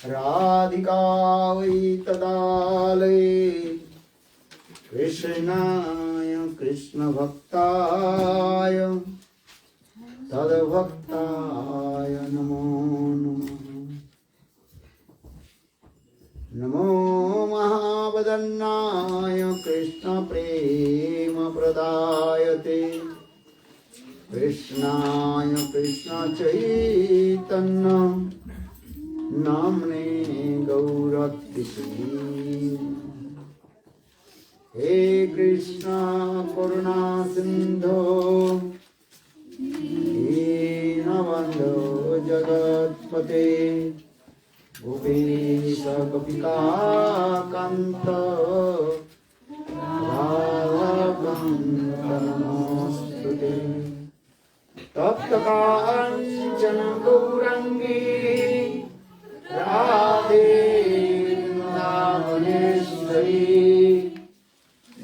राधिका वै तदालये कृष्णाय कृष्णभक्ताय तद्भक्ताय नमो नमः। नमो महावदन्नाय कृष्णप्रेमप्रदायते कृष्णाय कृष्णचैतन्य नाम्ने गौरतिसे। हे कृष्ण करुणा सिंधो दीनबन्धो जगत्पते गोपेश गोपिकान्त राधाकान्त नमोस्तुते। तप्त काञ्चन गौराङ्गी राधे वृन्दावनेश्वरी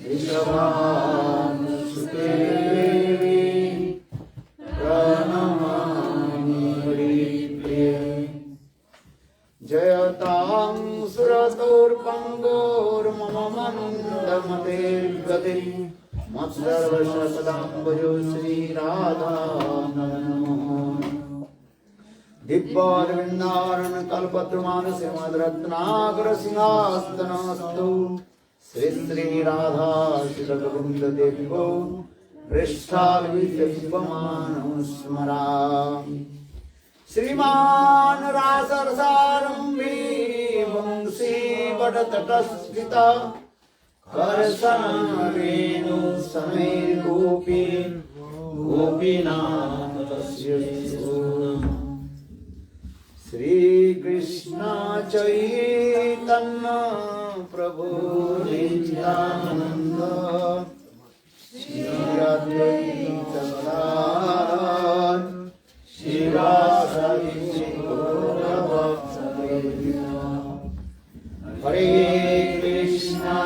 वृषभानुसुते प्रणमामि हरिप्रिये। जयतां सुरतोर्पङ्गोर्मम मन्दमतेर्गतिः मत्सर्वशतदाम्बुजो श्रीराधा दिव्यारविन्दारण कल्पद्रुमान् श्रीमद्रत्नाकर सिंहासनस्थौ श्री श्री राधा श्रीरघुवृन्ददेवो पृष्ठाभिषेकमानौ स्मरामि। श्रीमान् रासरसारम्भी वंशी वटतटस्थिता करसनरेणु समेत गोपी गोपीनाथस्य श्री कृष्ण चैतन्य प्रभु नित्यानंद श्री अद्वैत गदाधर शिवासादि हरे कृष्णा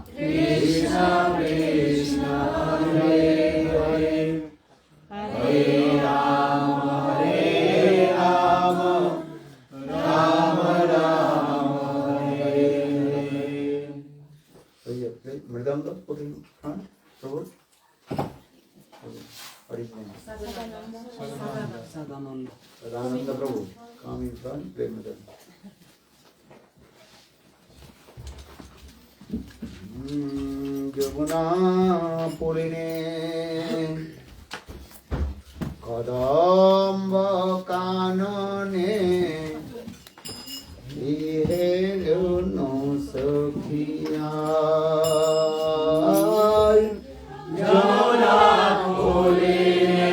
कृष्णा कृष्णा हरे हरे हरे राम राम राम हरे हरे। मृदंग प्रभु सदानंद प्रभु कामी प्रेम यमुना पुरिने कदम्ब कानने हेलो सखिया। यमुना पुरिने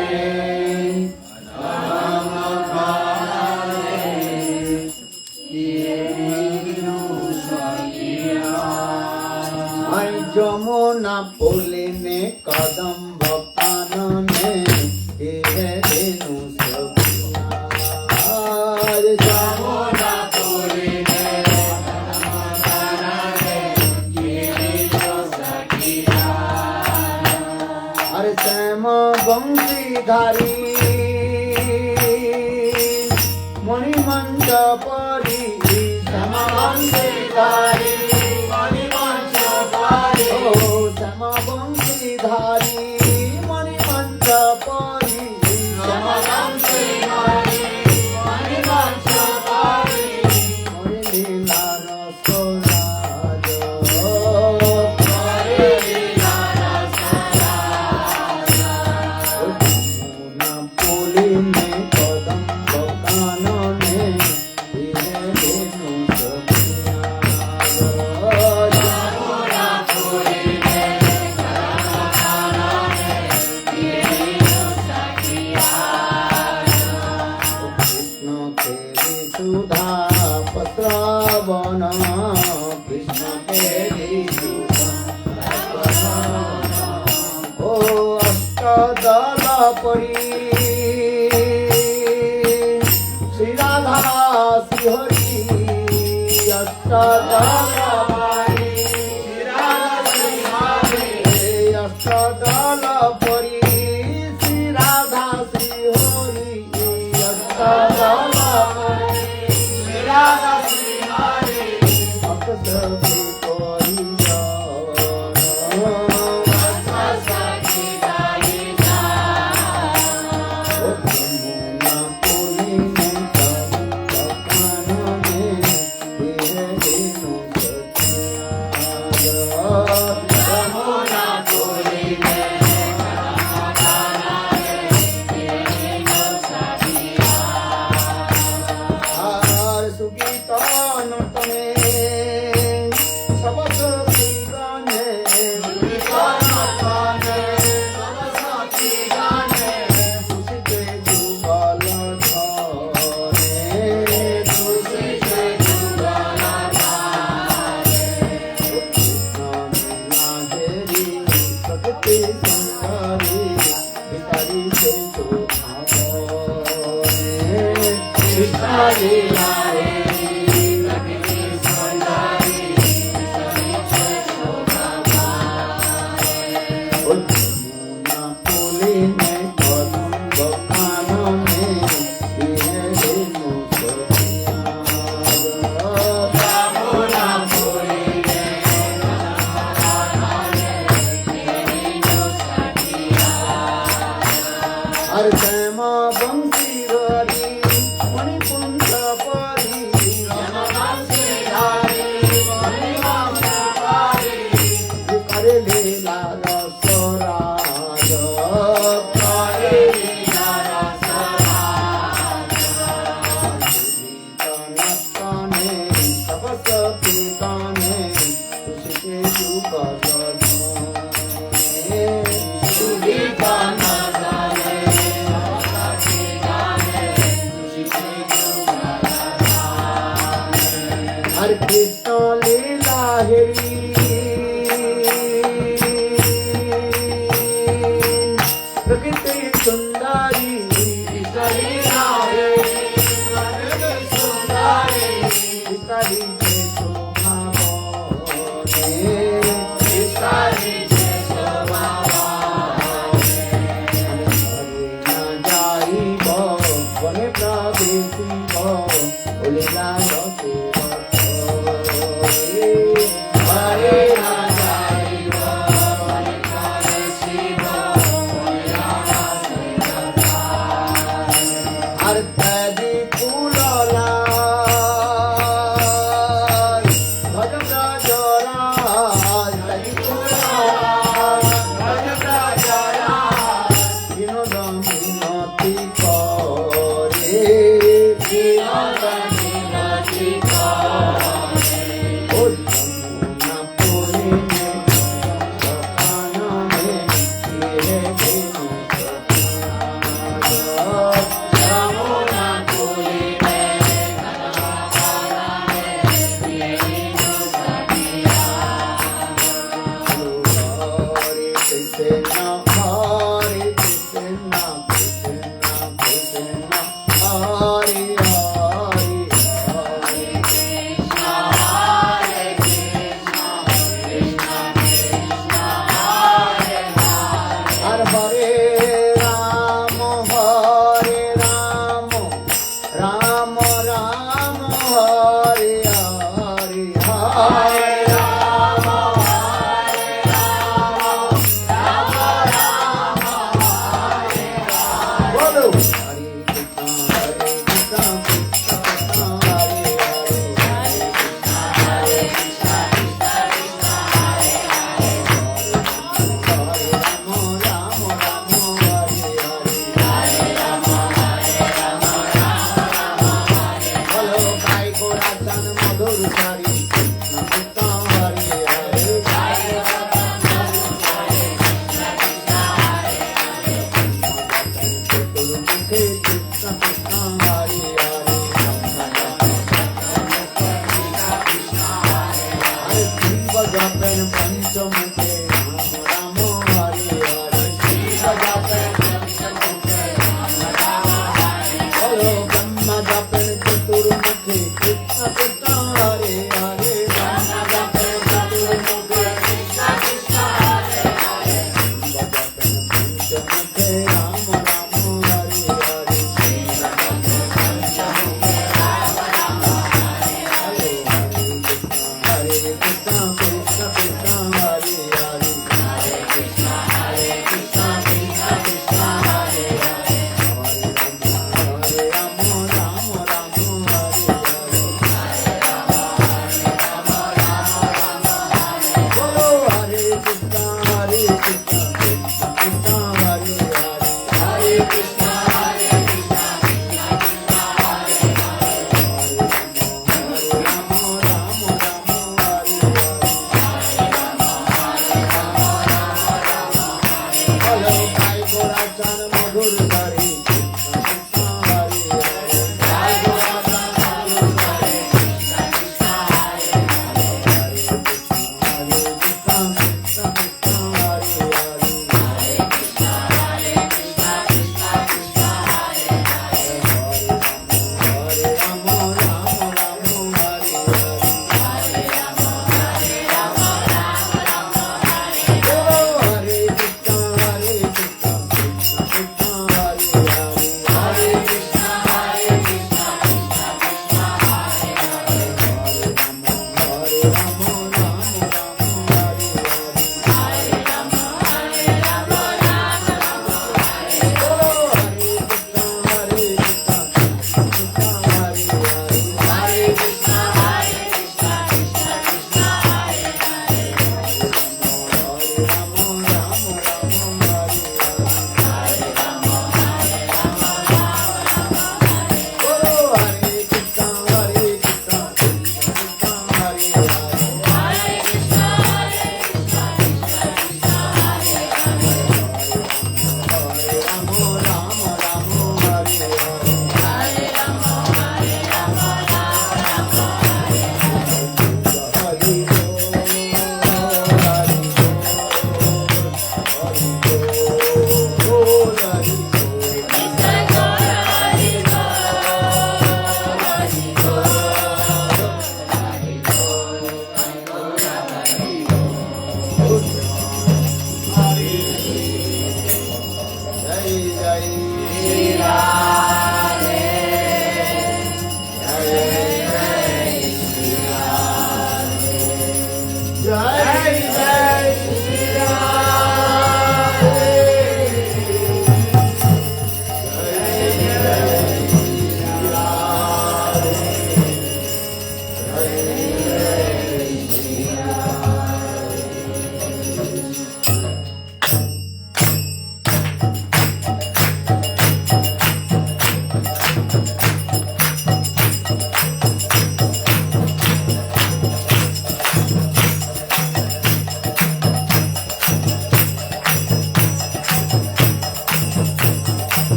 यमुना पुलिने कदम्ब कानने हेनु सखिया। यमुना पुलिने कदम्ब कानने हेनु सखिया। अरे श्याम बंशीधारी मणिमंच परी श्याम बंशीधारी बंशीधारी मणिमंच परी मणिमंच परी लीला रसराज लीला रसराज। पुली में कदम्ब कानने हेनु सखिया। सुधा पत्रवन कृष्ण के ओ अष्टदल परी श्री राधा श्री हरि अष्टदल परी श्री राधा श्री हरि अष्टदल परी Shri Radha Shri Hari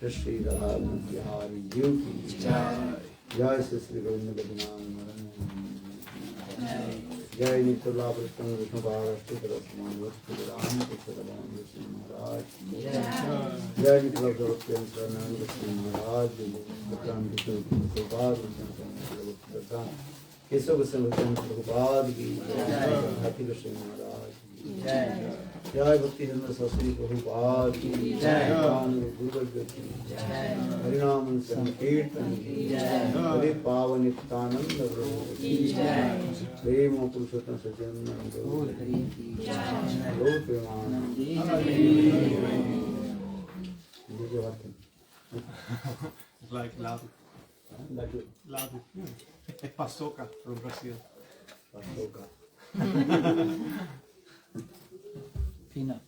Srila Duti, Jai Sri Vrindavana, Jai Nitai Pada Kamala, Jai Nitai Pada Kamala, Kesava Sangatana Prabhupada ki Happy Krishna Maharaj ki Jai Bhaktivedanta Saraswati Prabhupada ki Jai Guru ki Harinam Sankirtan ki Hare Pavan Nityananda Prabhu ki prema-ankura Sajjana Gaurangera ki Like lado. Lado. Lado. É paçoca from Brazil. Paçoca. Peanut.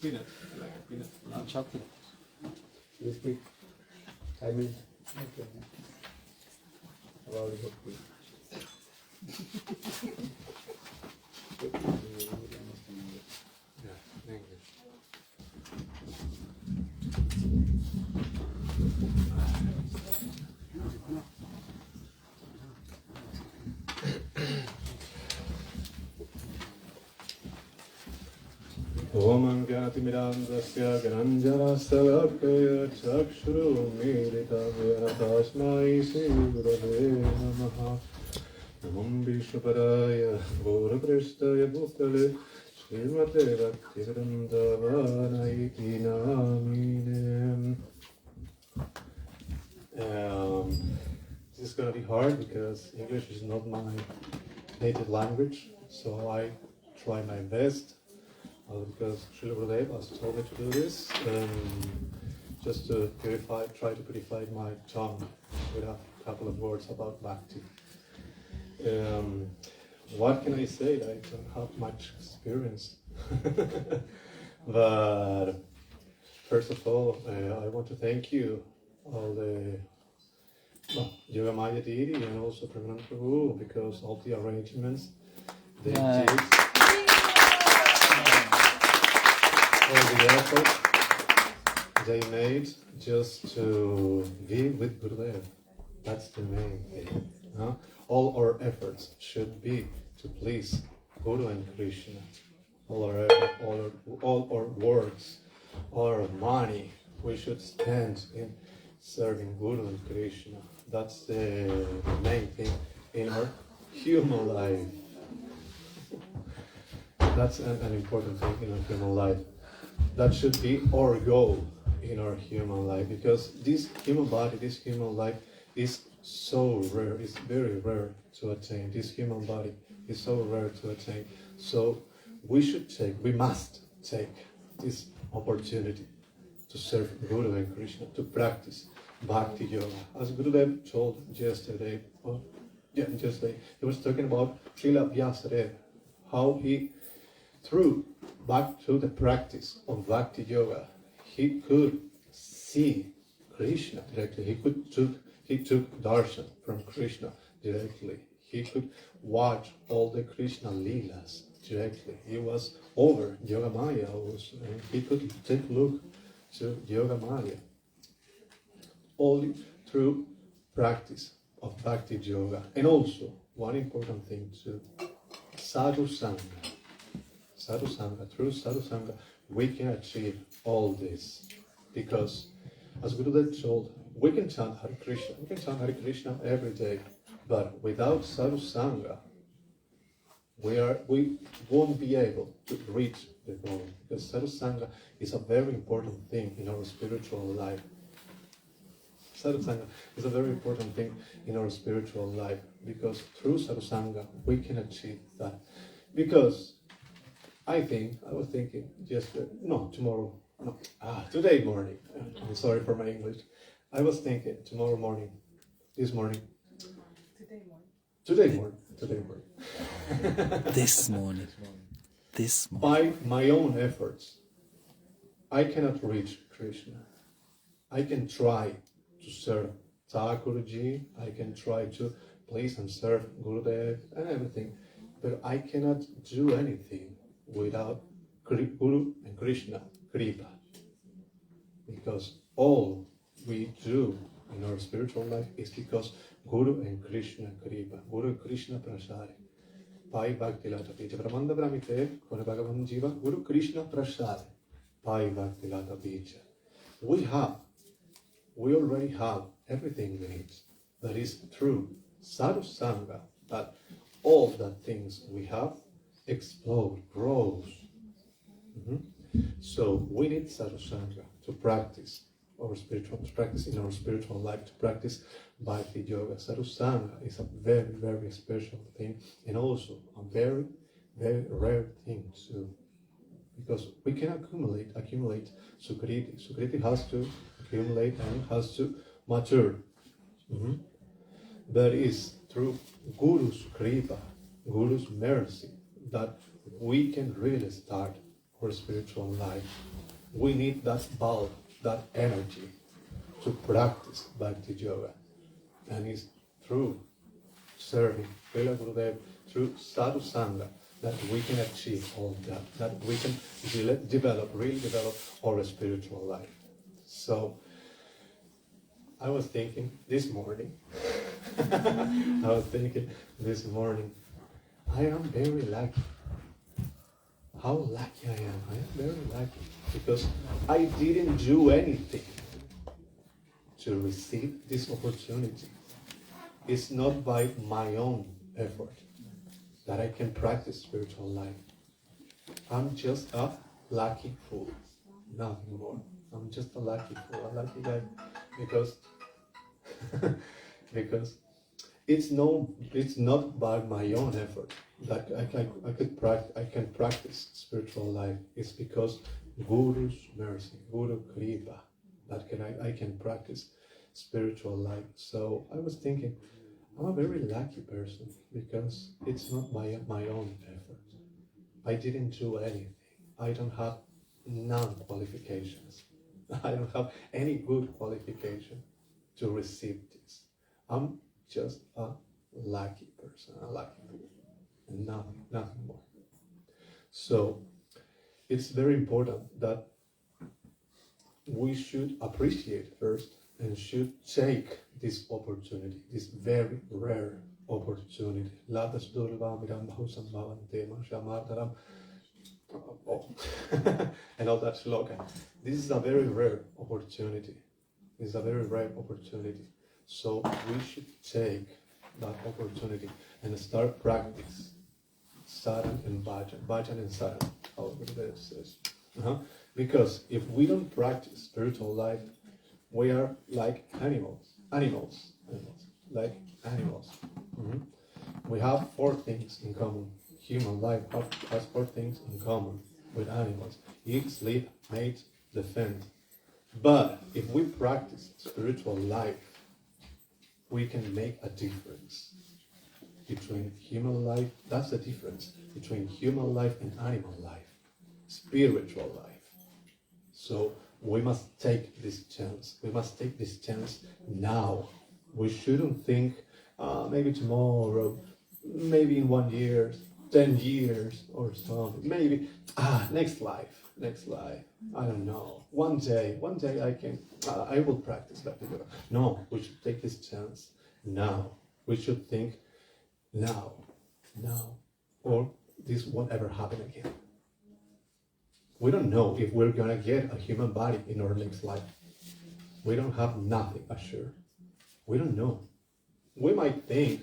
Peanut. Like a peanut. And chocolate. You speak 5 minutes. Okay. About Bhakti. Yeah, thank you. Om Gyatimirandasya Granjana Chakshuru Mirita Tasmai Shri Gurave Namaha Namam Vishnupadaya Gauraprestaya Bhutale Srimate Bhaktivedanta Iti Namine. This is going to be hard because English is not my native language, so I try my best. Because Srila Gurudev has told me to do this, just to try to purify my tongue with a couple of words about bhakti. What can I say? I don't have much experience. But first of all, I want to thank you, all the Yogamaya deity and also Sriman Mahaprabhu, because all the arrangements they did. All the effort they made just to be with Gurudev. That's the main thing. All our efforts should be to please Guru and Krishna. All our words, all our money, we should spend in serving Guru and Krishna. That's the main thing in our human life. That's an important thing in our human life. That should be our goal in our human life, because this human body, this human life is so rare, it's very rare to attain. This human body is so rare to attain. So we must take this opportunity to serve Guru and Krishna, to practice Bhakti Yoga. As Gurudev told yesterday, he was talking about Srila Vyasadeva, how he, through the practice of Bhakti Yoga, he could see Krishna directly. He took darshan from Krishna directly. He could watch all the Krishna lilas directly. He was over Yogamaya also, and he could take a look to Yogamaya only through practice of Bhakti Yoga. And also, one important thing too, Sadhu Sangha. Sadhu Sangha, through Sadhu Sangha, we can achieve all this. Because, as Gurudev told, we can chant Hare Krishna every day, but without Sadhu Sangha, we won't be able to reach the goal. Because Sadhu Sangha is a very important thing in our spiritual life. Sadhu Sangha is a very important thing in our spiritual life, because through Sadhu Sangha, we can achieve that. Because tomorrow No, today morning. I'm sorry for my English. I was thinking tomorrow morning, this morning. Today morning. This morning. By my own efforts, I cannot reach Krishna. I can try to serve Thakurji, I can try to please and serve Gurudev and everything, but I cannot do anything without Guru and Krishna Kripa. Because all we do in our spiritual life is because Guru and Krishna Kripa, Guru Krishna Prasad. Pai Bhakti Lata Picha Brahmanda Brahmite, Kone Bhagavan Jiva, Guru Krishna Prasad. Pai Bhakti Lata Picha. We already have everything we need. That is true. Sadhu Sangha, that all the things we have explode, grows. So we need Sadhu Sangha to practice in our spiritual life, to practice Bhakti Yoga. Sadhu Sangha is a very, very special thing, and also a very, very rare thing too. Because we can accumulate Sukriti. Sukriti has to accumulate and has to mature. But it's through Guru's Kripa, Guru's mercy, that we can really start our spiritual life. We need that bulb, that energy to practice Bhakti Yoga. And it's through serving Srila Gurudev, through Sadhu Sangha, that we can achieve all that we can really develop our spiritual life. So I was thinking this morning, I am very lucky. How lucky I am. I am very lucky because I didn't do anything to receive this opportunity. It's not by my own effort that I can practice spiritual life. I'm just a lucky fool, nothing more. I'm just a lucky fool, a lucky guy, because it's not by my own effort that I can practice spiritual life. It's because Guru's mercy, Guru Kripa, that I can practice spiritual life. So I was thinking, I'm a very lucky person because it's not by my own effort. I didn't do anything. I don't have none qualifications. I don't have any good qualification to receive this. I'm just a lucky person, a lucky fool, and nothing more. So it's very important that we should appreciate first and should take this opportunity, this very rare opportunity. And all that slogan. This is a very rare opportunity. So we should take that opportunity and start practice sadhana and bhajan and sadhana, how Gurudev says. Because if we don't practice spiritual life, we are like animals. We have four things in common. Human life has four things in common with animals: eat, sleep, mate, defend. But if we practice spiritual life, we can make a difference between human life. That's the difference between human life and animal life, spiritual life. So we must take this chance. We must take this chance now. We shouldn't think, maybe tomorrow, maybe in 1 year, 10 years or something. Maybe, next life. I don't know. One day I will practice that. No, we should take this chance now. We should think now, or this won't ever happen again. We don't know if we're gonna get a human body in our next life. We don't have nothing assured. We don't know. We might think,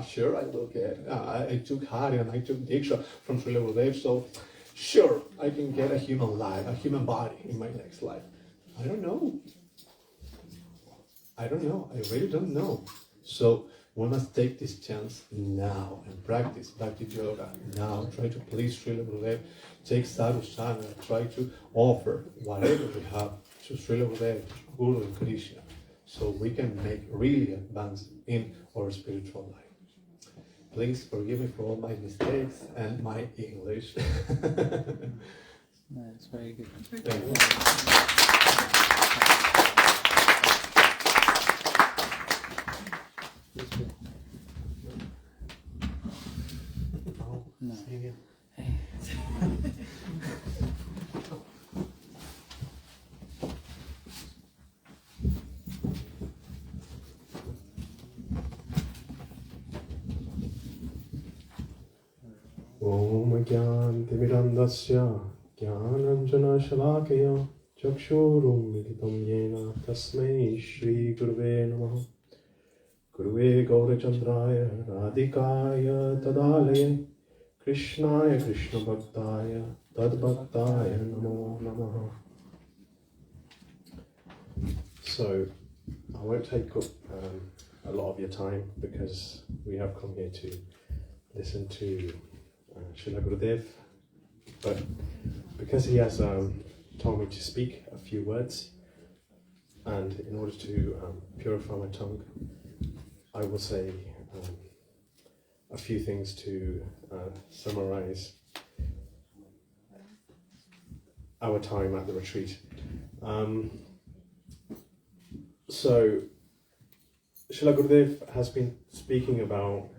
sure, I will get. I took Hari and I took Diksha from Srila Gurudev, so sure, I can get a human life, a human body in my next life. I don't know. I really don't know. So We must take this chance now and practice Bhakti Yoga now. Try to please Srila Gurudev, take sadhusthana, try to offer whatever we have to Srila Gurudev, Guru and Krishna, so we can make really advance in our spiritual life. Please forgive me for all my mistakes and my English. No, it's very good. Thank you. No. Om Gyan-timirandasya Gyananjana-shalakaya Chakshurum militam yena Tasmai Shri Guruve Namaha. Guruve Gaurachandraya Radhikaya Tadalaya Krishnaya Krishna Bhaktaya Tadbhaktaya Namo Namaha. So, I won't take up a lot of your time because we have come here to listen to Srila Gurudev, but because he has told me to speak a few words, and in order to purify my tongue, I will say a few things to summarize our time at the retreat. So, Srila Gurudev has been speaking about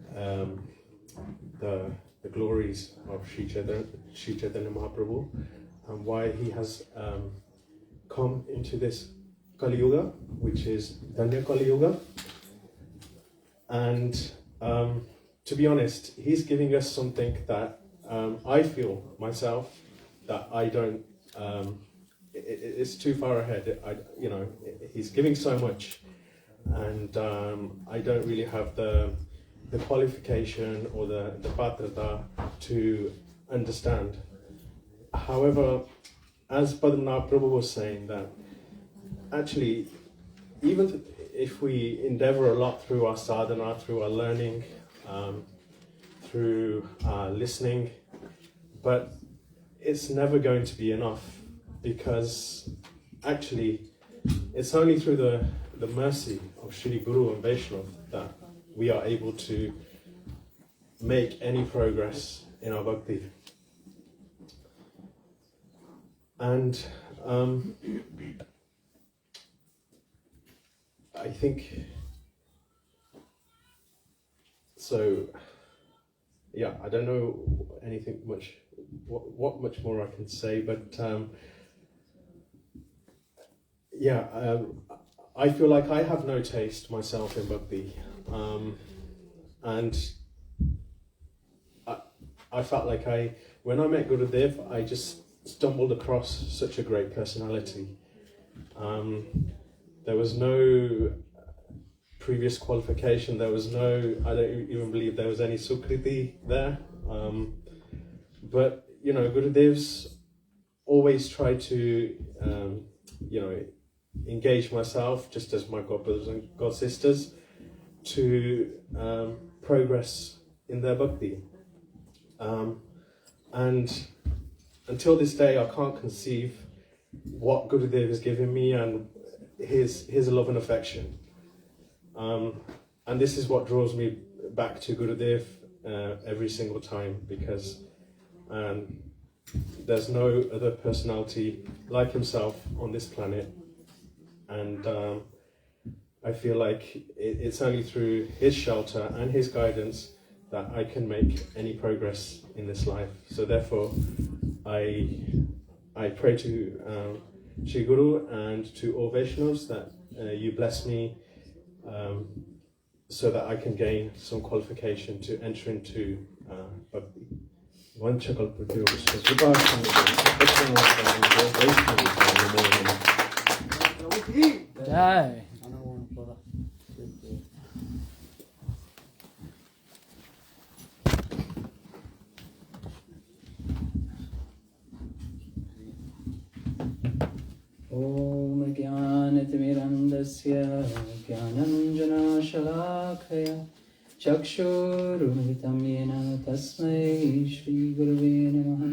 the glories of Sri Chaitanya Mahaprabhu and why he has come into this Kali-yuga, which is Dhanya Kali-yuga. And to be honest, he's giving us something that I feel myself that I don't. It's too far ahead. He's giving so much, and I don't really have the qualification or the patrata to understand. However, as Madhavendra Puri was saying, that actually, even if we endeavor a lot through our sadhana, through our learning, through listening, but it's never going to be enough, because actually it's only through the mercy of Shri Guru and Vaishnava that we are able to make any progress in our bhakti. And I think, so, yeah, I don't know anything much, what much more I can say, but I feel like I have no taste myself in bhakti. And I felt like when I met Gurudev, I just stumbled across such a great personality. There was no previous qualification, I don't even believe there was any sukriti there. But, Gurudev's always tried to, engage myself, just as my god brothers and god sisters, to progress in their bhakti. And until this day, I can't conceive what Gurudev has given me and his love and affection. And this is what draws me back to Gurudev every single time, because there's no other personality like himself on this planet. And I feel like it's only through his shelter and his guidance that I can make any progress in this life. So therefore, I pray to Shri Guru and to all Vaishnavas that you bless me so that I can gain some qualification to enter into bhakti. Jai. Om Gyanatimirandasya Gyananjana Shalakaya Chakshurumilitam yena tasmai Shri Gurave Namaha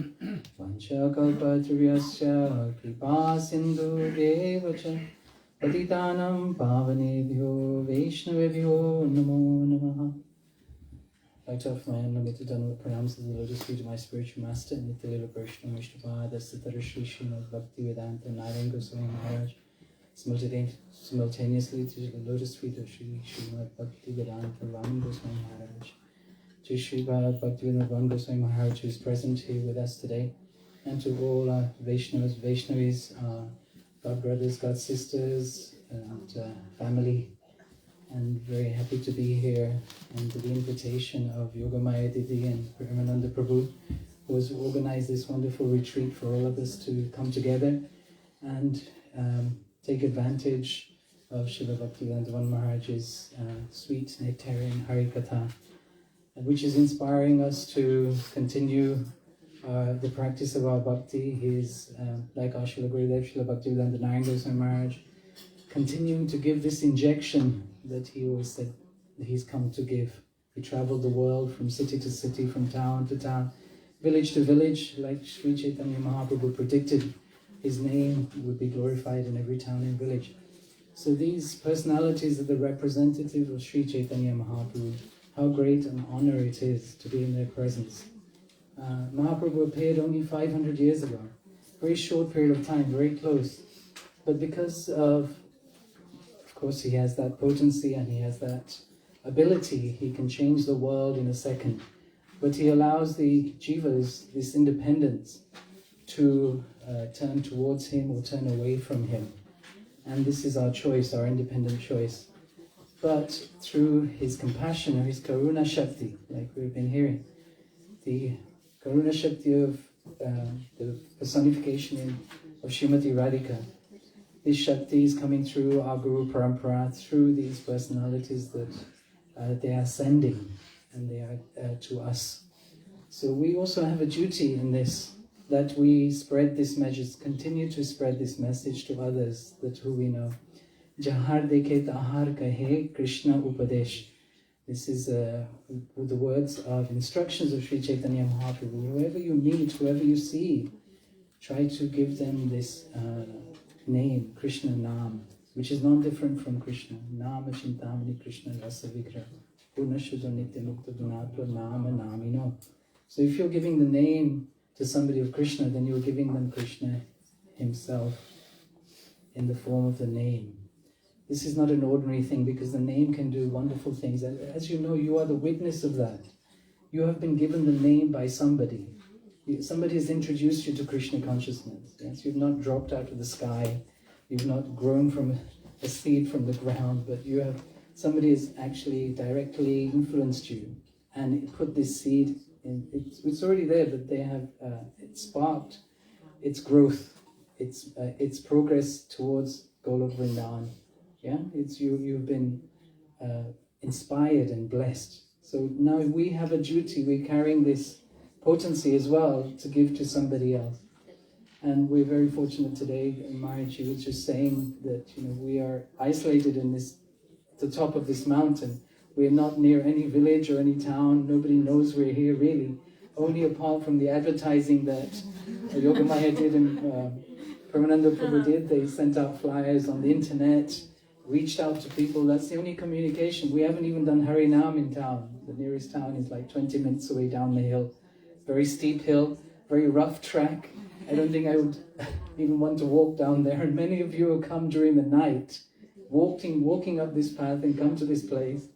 Vanchakalpataruyasya Kripa Sindhu Devacha Patitanam Pavanebhyo Vaishnavebhyo Namo Namaha. I'd like to offer my unlimited pranams to the lotus feet of my spiritual master, Nitai Pada Kamala, Sri Srimad Bhaktivedanta Narayan Goswami Maharaj, simultaneously to the lotus feet of Sri Srimad Bhaktivedanta Narayan Goswami Maharaj, to Sri Bhaktivedanta Narayan Goswami Maharaj, who is present here with us today, and to all our Vaishnavas, Vaishnavis, God brothers, God sisters, and family. And very happy to be here, and to the invitation of Yogamaya Didi and Prema-ankura Prabhu, who has organized this wonderful retreat for all of us to come together and take advantage of Srila Bhaktivedanta Maharaj's sweet nectarian Harikatha, which is inspiring us to continue the practice of our bhakti. He is, like our Srila Gurudev, Srila Bhaktivedanta Narayan Goswami Maharaj, continuing to give this injection that he always said that he's come to give. He traveled the world from city to city, from town to town, village to village, like Sri Chaitanya Mahaprabhu predicted. His name would be glorified in every town and village. So these personalities are the representative of Sri Chaitanya Mahaprabhu. How great an honor it is to be in their presence. Mahaprabhu appeared only 500 years ago. Very short period of time, very close. But because of course, he has that potency and he has that ability. He can change the world in a second. But he allows the jivas this independence to turn towards him or turn away from him. And this is our choice, our independent choice. But through his compassion or his karuna shakti, like we've been hearing, the karuna shakti of the personification of Srimati Radhika, this Shakti is coming through our guru-parampara, through these personalities that they are sending, and they are to us. So we also have a duty in this, that we spread this message, continue to spread this message to others, that who we know. Jahar dekhe tahar kahe Krishna upadesh. This is the words of instructions of Sri Chaitanya Mahaprabhu. Whoever you meet, whoever you see, try to give them this name, Krishna Nam, which is not different from Krishna. Nama Chintamani Krishna Rasa-lilas. Purna Shuddha Nitya Mukta Gunatva Nama Namino. So if you're giving the name to somebody of Krishna, then you're giving them Krishna himself in the form of the name. This is not an ordinary thing, because the name can do wonderful things. As you know, you are the witness of that. You have been given the name by somebody. Somebody has introduced you to Krishna consciousness. Yes? You've not dropped out of the sky. You've not grown from a seed from the ground, but somebody has actually directly influenced you and put this seed in. It's already there, but they have it sparked its growth, its progress towards Golok Vrindavana. Yeah, you've been inspired and blessed. So now we have a duty. We're carrying this potency as well to give to somebody else. And we're very fortunate today. Maharaja was just saying that we are isolated in the top of this mountain. We're not near any village or any town. Nobody knows we're here really. Only apart from the advertising that Yogamaya did and Nityananda Prabhu did. They sent out flyers on the internet, reached out to people. That's the only communication. We haven't even done Harinam in town. The nearest town is like 20 minutes away down the hill. Very steep hill, very rough track. I don't think I would even want to walk down there. And many of you will come during the night, walking up this path and come to this place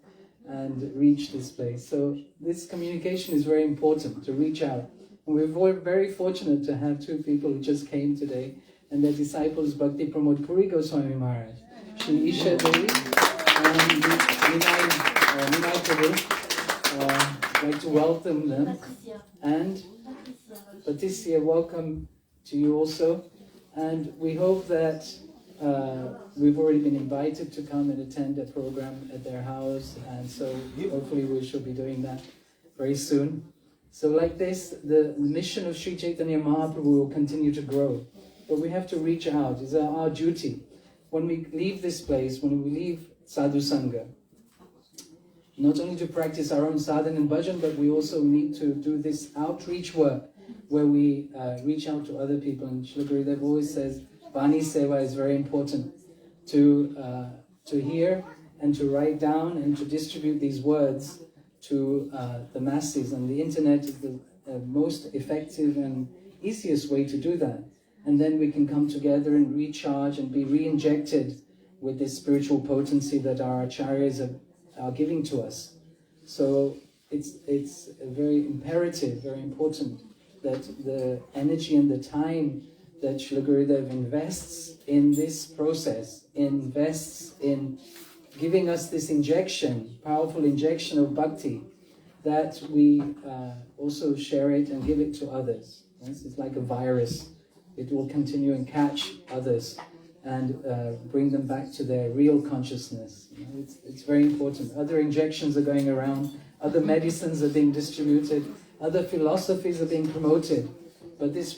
and reach this place. So this communication is very important, to reach out. And we're very fortunate to have two people who just came today, and their disciples, Bhakti Pramod Puri Goswami Maharaj, Shri Isha Devi and Nitai Pada. I'd like to welcome them. And Patricia, welcome to you also. And we hope that we've already been invited to come and attend a program at their house, and so hopefully we shall be doing that very soon. So like this, the mission of Sri Chaitanya Mahaprabhu will continue to grow. But we have to reach out. It's our duty. When we leave this place, when we leave Sadhu Sangha, not only to practice our own sadhana and bhajan, but we also need to do this outreach work where we reach out to other people. And Srila Gurudev always says, Vani Seva is very important, to hear and to write down and to distribute these words to the masses. And the internet is the most effective and easiest way to do that. And then we can come together and recharge and be re-injected with this spiritual potency that our acharyas are giving to us. So it's very imperative, very important that the energy and the time that Srila Gurudev invests in this process, invests in giving us this injection, powerful injection of bhakti, that we also share it and give it to others. Yes? It's like a virus. It will continue and catch others and bring them back to their real consciousness. You know, it's very important. Other injections are going around, other medicines are being distributed, other philosophies are being promoted. But this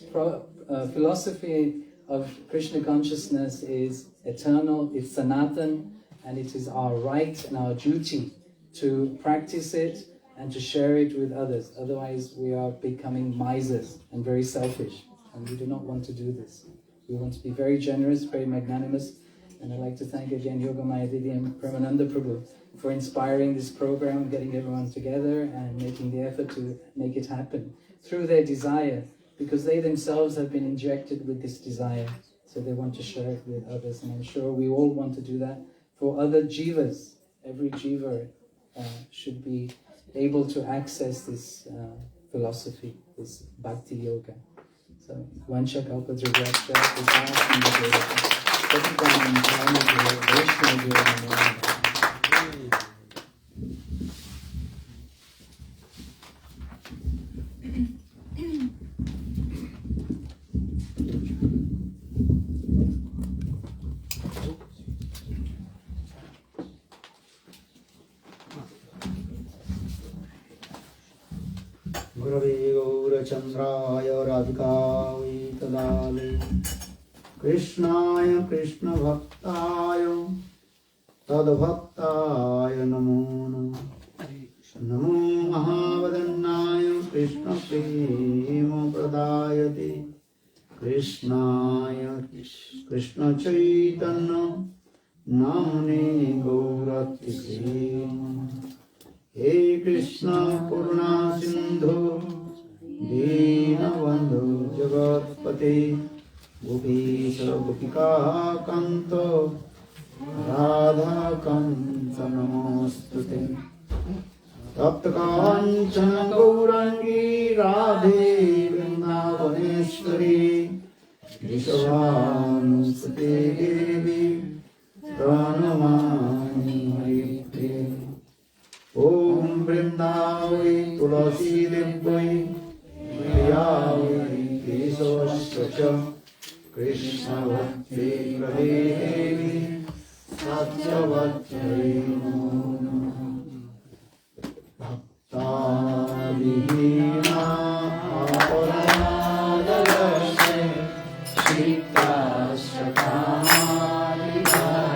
philosophy of Krishna consciousness is eternal, it's sanatan, and it is our right and our duty to practice it and to share it with others. Otherwise we are becoming misers and very selfish, and we do not want to do this. We want to be very generous, very magnanimous, and I'd like to thank again Yogamaya Didi and Premananda Prabhu for inspiring this program, getting everyone together and making the effort to make it happen through their desire, because they themselves have been injected with this desire, so they want to share it with others, and I'm sure we all want to do that for other jivas. Every jiva should be able to access this philosophy, this bhakti yoga. So, Vancha Kalpa Drivyaksha, Gurave Gaurachandraya Radhikāvai Tadāle Krishnāya Krishna Bhaktāya Tadbhaktāya Namo Namo Mahavadannāya Krishna Prema Pradayate Krishnāya Krishna Chaitanya Namane Gaurati Hey Krishna Purna Sindhu Dīnabandhu Jagatpate Gopisa Gopika Kanto Radha Kanta Namostute Tapta Kanchana Gaurangi Radhe Vrindavaneshwari Vrishabhanusate Devi Pranamani Harite Om Vrindavai Tulasi Devai Priyavai Kesavasya Krishna Bhakti Pradevi Satyavachari Bhakta Vihina Aparadavasya Shita Shakhamani Dharma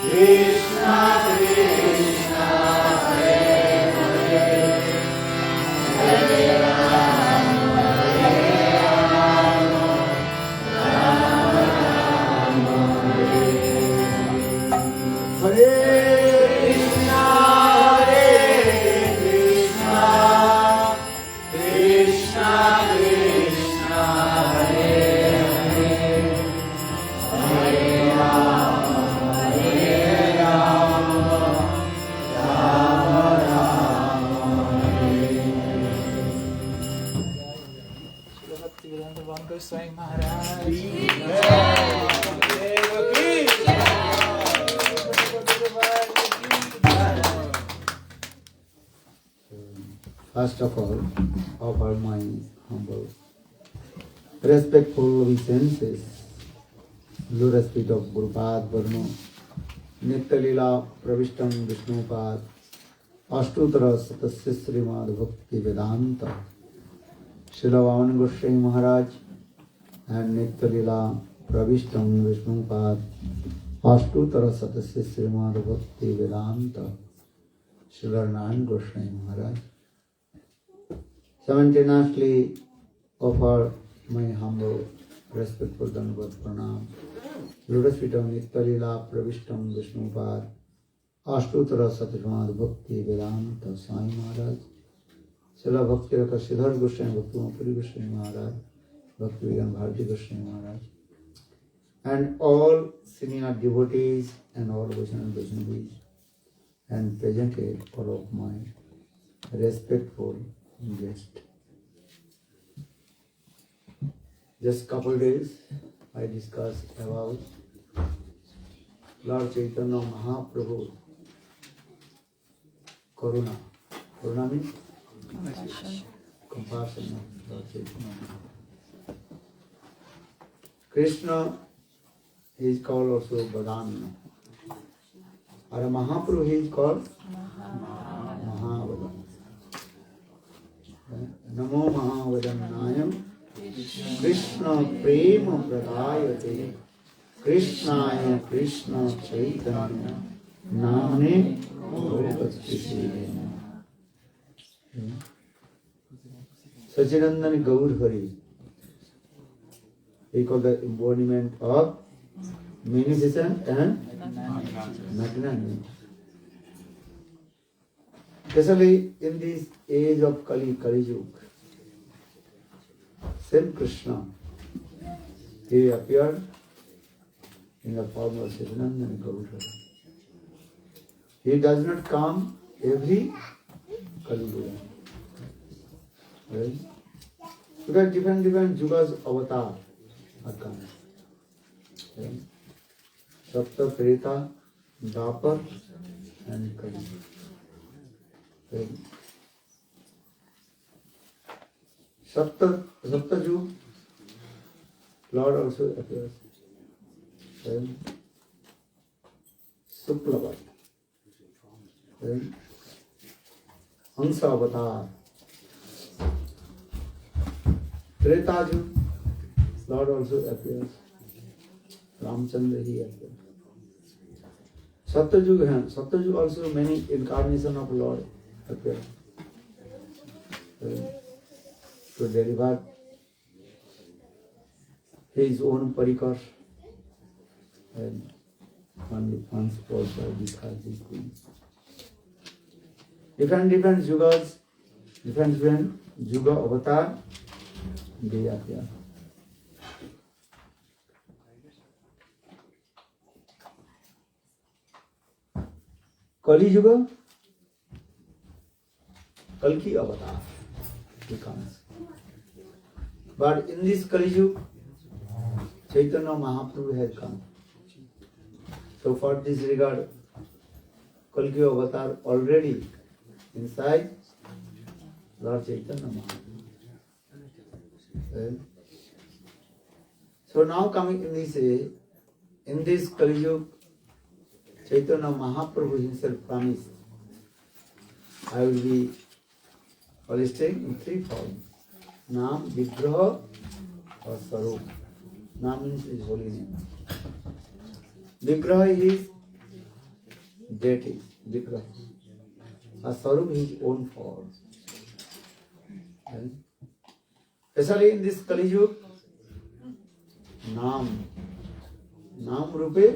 Krishna Krishna Hare Hare Hare Rama Hare Rama Rama Rama Hare Hare Krishna Hare Krishna Krishna Krishna Hare Hare Hare Rama Hare Rama Rama Rama Hare Srila Bhaktivedanta Swami Maharaj. First of all, offer my humble, respectful obeisances, lotus feet of Gurupad Varno, Nitya Pravishtam Vishnupad, Ashtutara Satasya Srimad Bhakti Vedanta, Srila Vana Goswami Maharaj, and Nitya Pravishtam Vishnupad, Ashtutara Satasya Srimad Bhakti Vedanta, Srila Narayan Goswami Maharaj. Simultaneously offer my humble, respectful Dandavat Pranam, lotus feet of Nitya Pravishtam Vishnupad, Ashtutara Satasrimad Bhakti Vedanta Swami Maharaj, Srila Bhakti Raka Siddhar Goswami Bhakti Puri Goswami Maharaj, Bhakti Vigan Bharati Goswami Maharaj, and all senior devotees and all Vaishnavas, and presented all of my respectful guests. Just couple days I discussed about Lord Chaitanya Mahaprabhu, Karuna. Karuna means compassion of Lord Chaitanya. Krishna is called also Vadana. And Mahaprabhu is called Mahavadana. Namo Mahavadanayam Krishna prema-ankura Krishnaya Krishna Chaitanya Namne Gaurapatishena. Sachinandani Gaur Hari. He called the embodiment of munificence and magnanimity. Especially in this age of Kali-yuga, same Krishna, he appeared in the form of Sriman and Gauranga. He does not come every Kali-yuga. Right? Because different yugas avatar are coming. Right? Sapta, Treta, Dapar and Kali. Right? Sapta-yuga, Lord also appears. Right? Suplavat. Right? Hansa avatar. Treta-yuga, Lord also appears. Ramchandra he appears. Satyuga also many incarnations of Lord appear to deliver his own parikar and once also because these things. Different yugas, different yuga avatar, they appear. Kali-yuga, Kalki avatar becomes. But in this Kali-yuga, Chaitanya Mahaprabhu has come. So for this regard, Kalki avatar already inside Lord Chaitanya Mahaprabhu. So now coming in this Kali-yuga, Chaitanya Mahaprabhu himself promised, I will be staying in three forms. Nam, Vigraha or Sarup. Nam means his holy name. Vigraha is deity, Vigraha, a Sarup his own form. Especially in this Kali-yuga, Nam Rupe,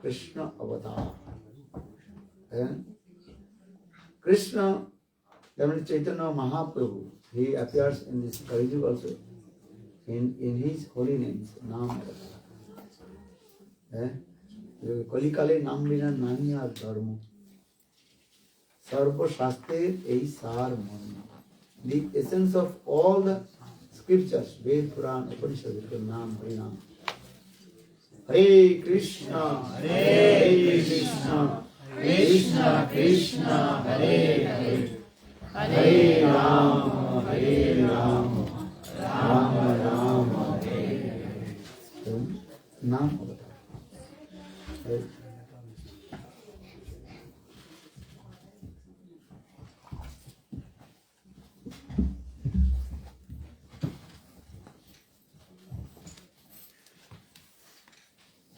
Krishna avatar. Krishna, Devani Chaitanya Mahaprabhu, he appears in this Kali-yuga also, in his holy names, Nam avatar. Kali-kale Nam bina nahi ar dharma. Sarva Shastre ei sar manna. The essence of all the scriptures, Ved, Puran, Upanishad, is the Nam, Harinam. Hare Krishna, Hare Krishna, Krishna Krishna, Hare Hare, Hare Rama, Hare Rama, Rama Rama, Hare Hare. Nam avatar.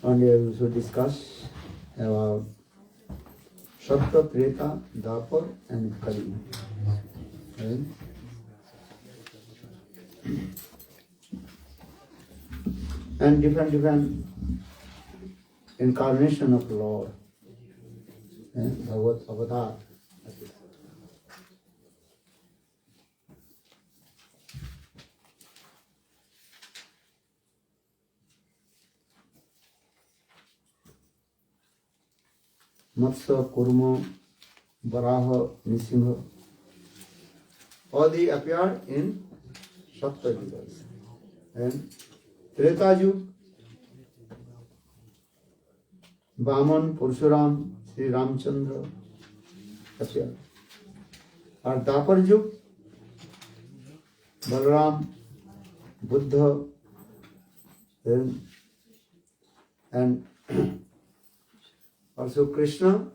And we should discuss about Sattva, Treta, Dwapar and Kali. And different incarnation of Lord. Bhagavad Avatar. Matsya, Kurma, Varaha, Nisingha, all they appeared in Sattva Yugas. And Treta Yuga, Vaman, Purshuram, Sri Ramchandra appeared. And Dwapar Yuga, Balaram, Buddha, and also Krishna,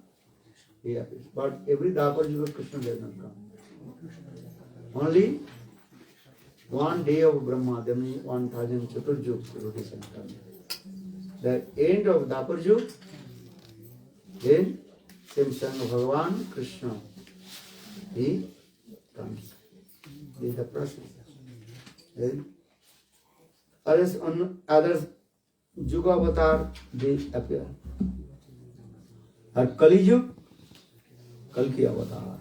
he appears. But every Dwapar Yuga Krishna does not come. Only one day of Brahma, that means 1000 Chaturjug rotation comes. The end of Dwapar Yuga, then same son of Bhagavan, Krishna, he comes. This is the process. Then others Yuga avatar, they appear. And Kali-yuga, Kalki avatar.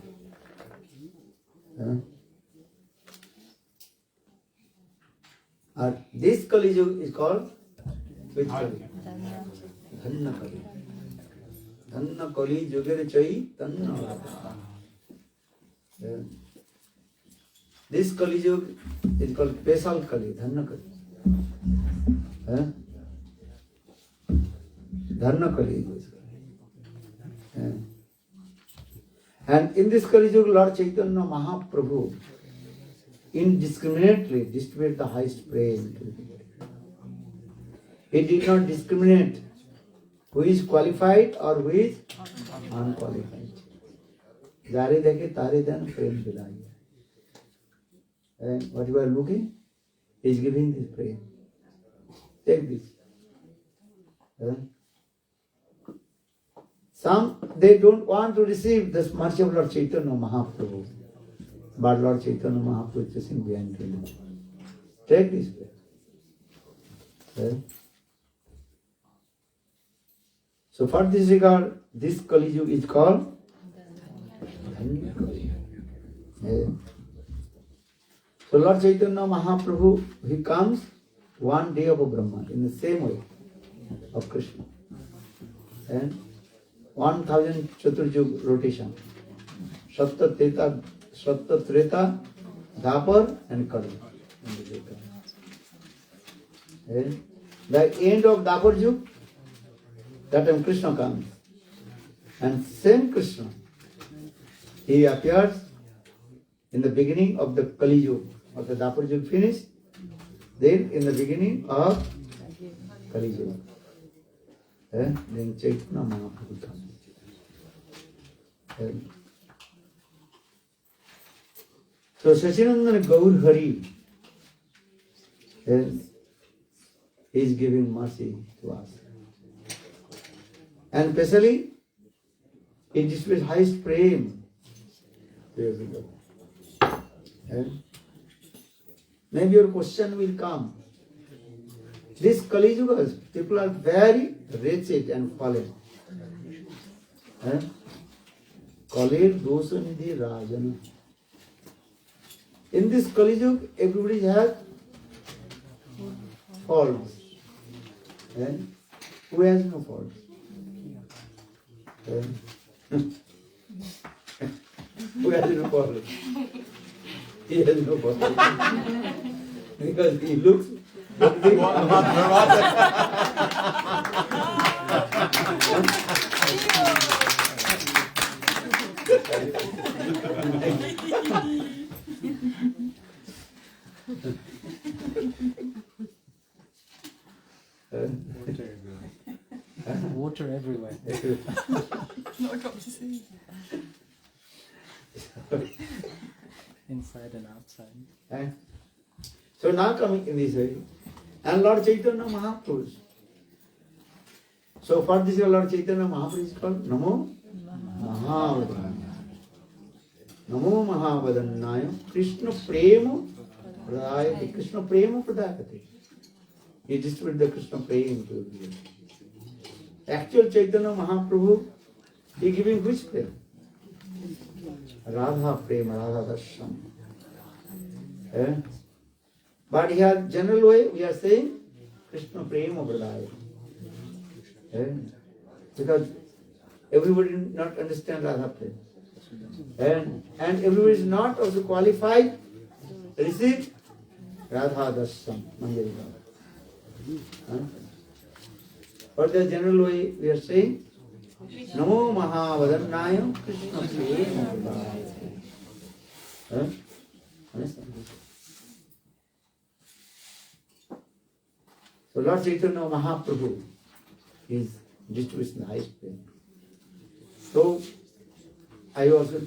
And this Kali-yuga is called which Kali? Dhanya Kali. Dhanya Kali Yugere Chai Dhanya avatar. This Kali-yuga is called special Kali, Dhanya Kali. Dhanya Kali is called. And in this Kali-yuga, Lord Chaitanya Mahaprabhu indiscriminately distributed the highest praise. He did not discriminate who is qualified or who is unqualified. Jare dekhe tare dan prem bilai. And what you are looking, he is giving this praise. Take this. Some, they don't want to receive this mercy of Lord Chaitanya Mahaprabhu. But Lord Chaitanya Mahaprabhu is chasing behind him. Take this way. So for this regard, this Kali-yuga is called Dhanya Kali. So Lord Chaitanya Mahaprabhu, he comes one day of a Brahma in the same way of Krishna. And 1000 Chaturjug rotation. Sattva, Treta, Dwapar and Kali. The end of Dwapar Yuga, that time Krishna comes. And same Krishna, he appears in the beginning of the Kali-yuga, of the Dwapar Yuga finished, then in the beginning of Kali-yuga. Then Chaitanya Mahaprabhu comes. So Sachinandana Gaur Hari is giving mercy to us. And especially It displays highest prem. And maybe your question will come. This Kali-yuga, people are very wretched and fallen. Kalir dosha nidhi rajana. In this Kali-yuga, everybody has faults. And who has no faults? Who has no faults? He has no faults. Because he looks water everywhere. Not got to see. Inside and outside. And so now coming in this way, and Lord Chaitanya Mahaprabhu. So for this Lord Chaitanya Mahaprabhu is called Namo Mahavadannaya. Namo Mahavadannaya. Krishna Prema Pradayate. Krishna Prema Pradayate. He distributed the Krishna Prema to everyone. Actual Chaitanya Mahaprabhu, he giving which prema? Radha-prema, radha-dasyam. But here, general way, we are saying Krishna prema pradayate. Because everybody not understand radha-prema. And everybody is not also qualified to receive radha-dasyam. But the general way we are saying Namo Mahavadannaya Krishna Prema Pradayate. Understand? So Lord Chaitanya Mahaprabhu is distributing the highest prema. So I also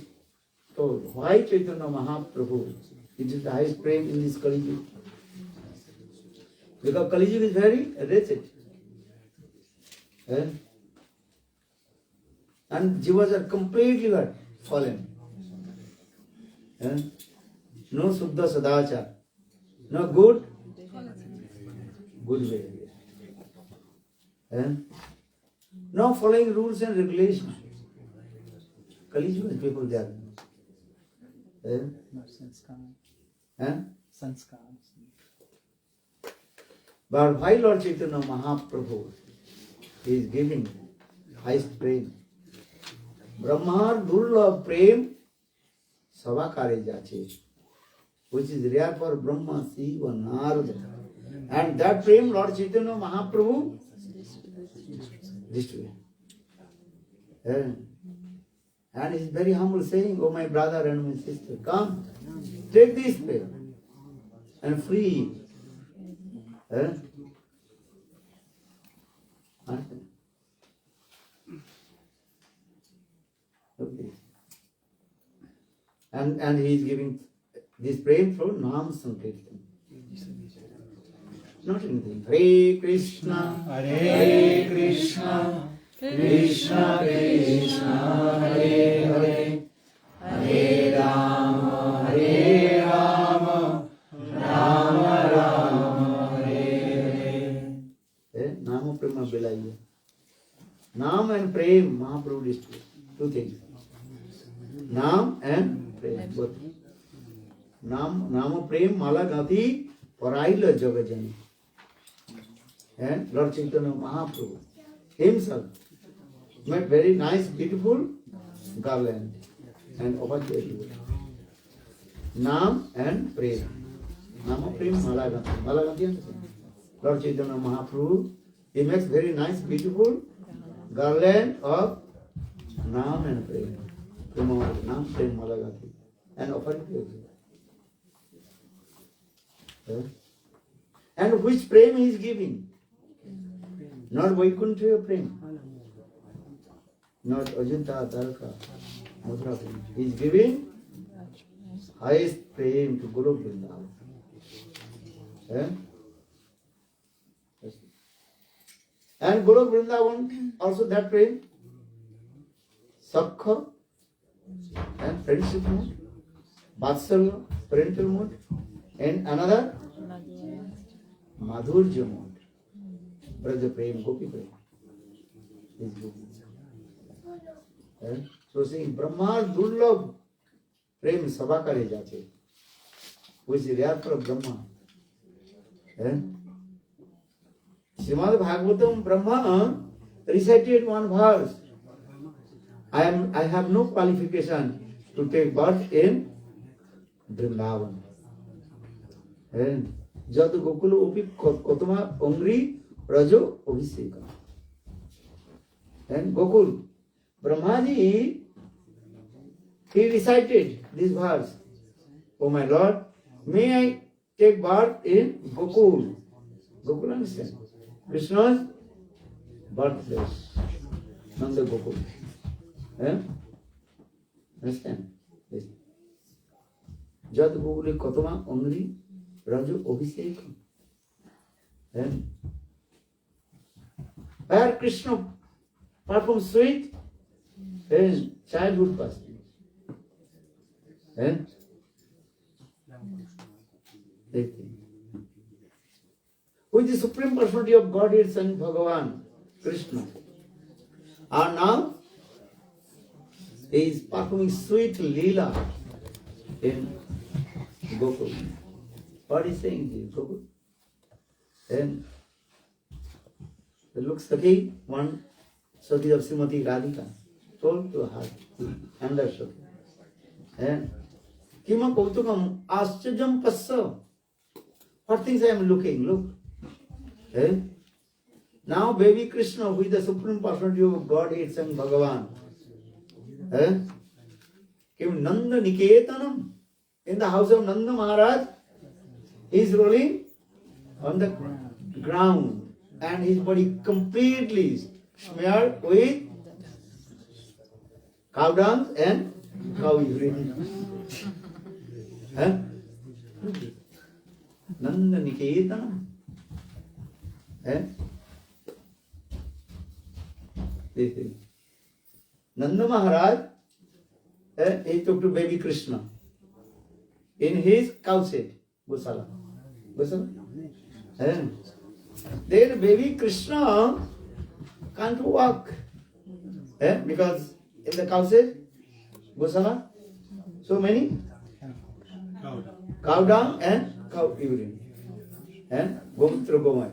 told why Chaitanya Mahaprabhu is the highest prema in this Kali-yuga. Because Kali-yuga is very wretched. And jivas are completely fallen. No Suddha Sadacha, no good behavior. No following rules and regulations. Kali-yuga people they are. No sanskar. Sanskar. But why Lord Chaitanya Mahaprabhu is giving highest prema? Brahmar Durlabh Prem Savakare Jache, which is rare for Brahma, Shiva, Narada. And that prem Lord Chaitanya Mahaprabhu distributed. And he is very humble saying, oh my brother and my sister, come, take this prem and free. Okay. And he is giving this praying through Nam Sankirtan. Not anything. Hare Krishna, Hare Krishna, Krishna Krishna, Hare Hare, Hare Rama, Hare Rama, Rama Rama, Hare Hare. Nama Prema Bilaiya. Nam and Prem, Mahaprabhu distributed. Two things. Nam and Prem, both. Nama Prem Malagati Paraila Jagajani. And Lord Chaitanya Mahaprabhu himself made very nice, beautiful garland and offered to everyone. Nam and Prem. Nama Prem Malagati. Malagati understand? Lord Chaitanya Mahaprabhu, he makes very nice, beautiful garland of Nam and Prem. Nam, Prem, Malagati. And offering to everyone. And which Prem he is giving? Not Vaikuntha Prem. Not Ajanta, Taraka, Mathura Prem. He is giving highest Prem to Guru Vrindavana. And Guru Vrindavan, also that Prem, Sakha and friendship mood, Vatsalya, parental mood, and another Madhurya mood, vraja-prema, gopi-prema. So saying Brahma Durlabh Prem Sabha Kare Jate, which is rare for Brahma. Srimad Bhagavatam Brahma recited one verse. I have no qualification to take birth in Vrindavana. Jat Gokula Upi Kotama Ongri Rajo Abhiseka. And Gokul, Brahmaji, he recited this verse. Oh my Lord, may I take birth in Gokul. Gokul, understand? Krishna's birthplace. Nanda Gokul. Understand? Yes. Jat Gokuli Kotama Ongri Rajo Abhiseka. Where Krishna performs sweet in childhood pastime. Who is the Supreme Personality of Godhead and Bhagavan, Krishna. And now he is performing sweet lila in Gokul. What is saying here, Gokul? And it looks like one Sati of Srimati Radhika told to her, understood. And Kima Kautukam Aschajam Passa. What things I am looking? Look. Now baby Krishna, who is the Supreme Personality of Godhead and Bhagavan, came Nanda Niketanam in the house of Nanda Maharaj. He is rolling on the ground and his body completely smeared with cow dung and cow urine. Nanda Niketanam. Nanda Maharaj, he took to baby Krishna in his cow shed, Gosala. Then baby Krishna can't walk because in the cow shed, Gosala, so many cow dung and cow urine and Gomutra Gomaya.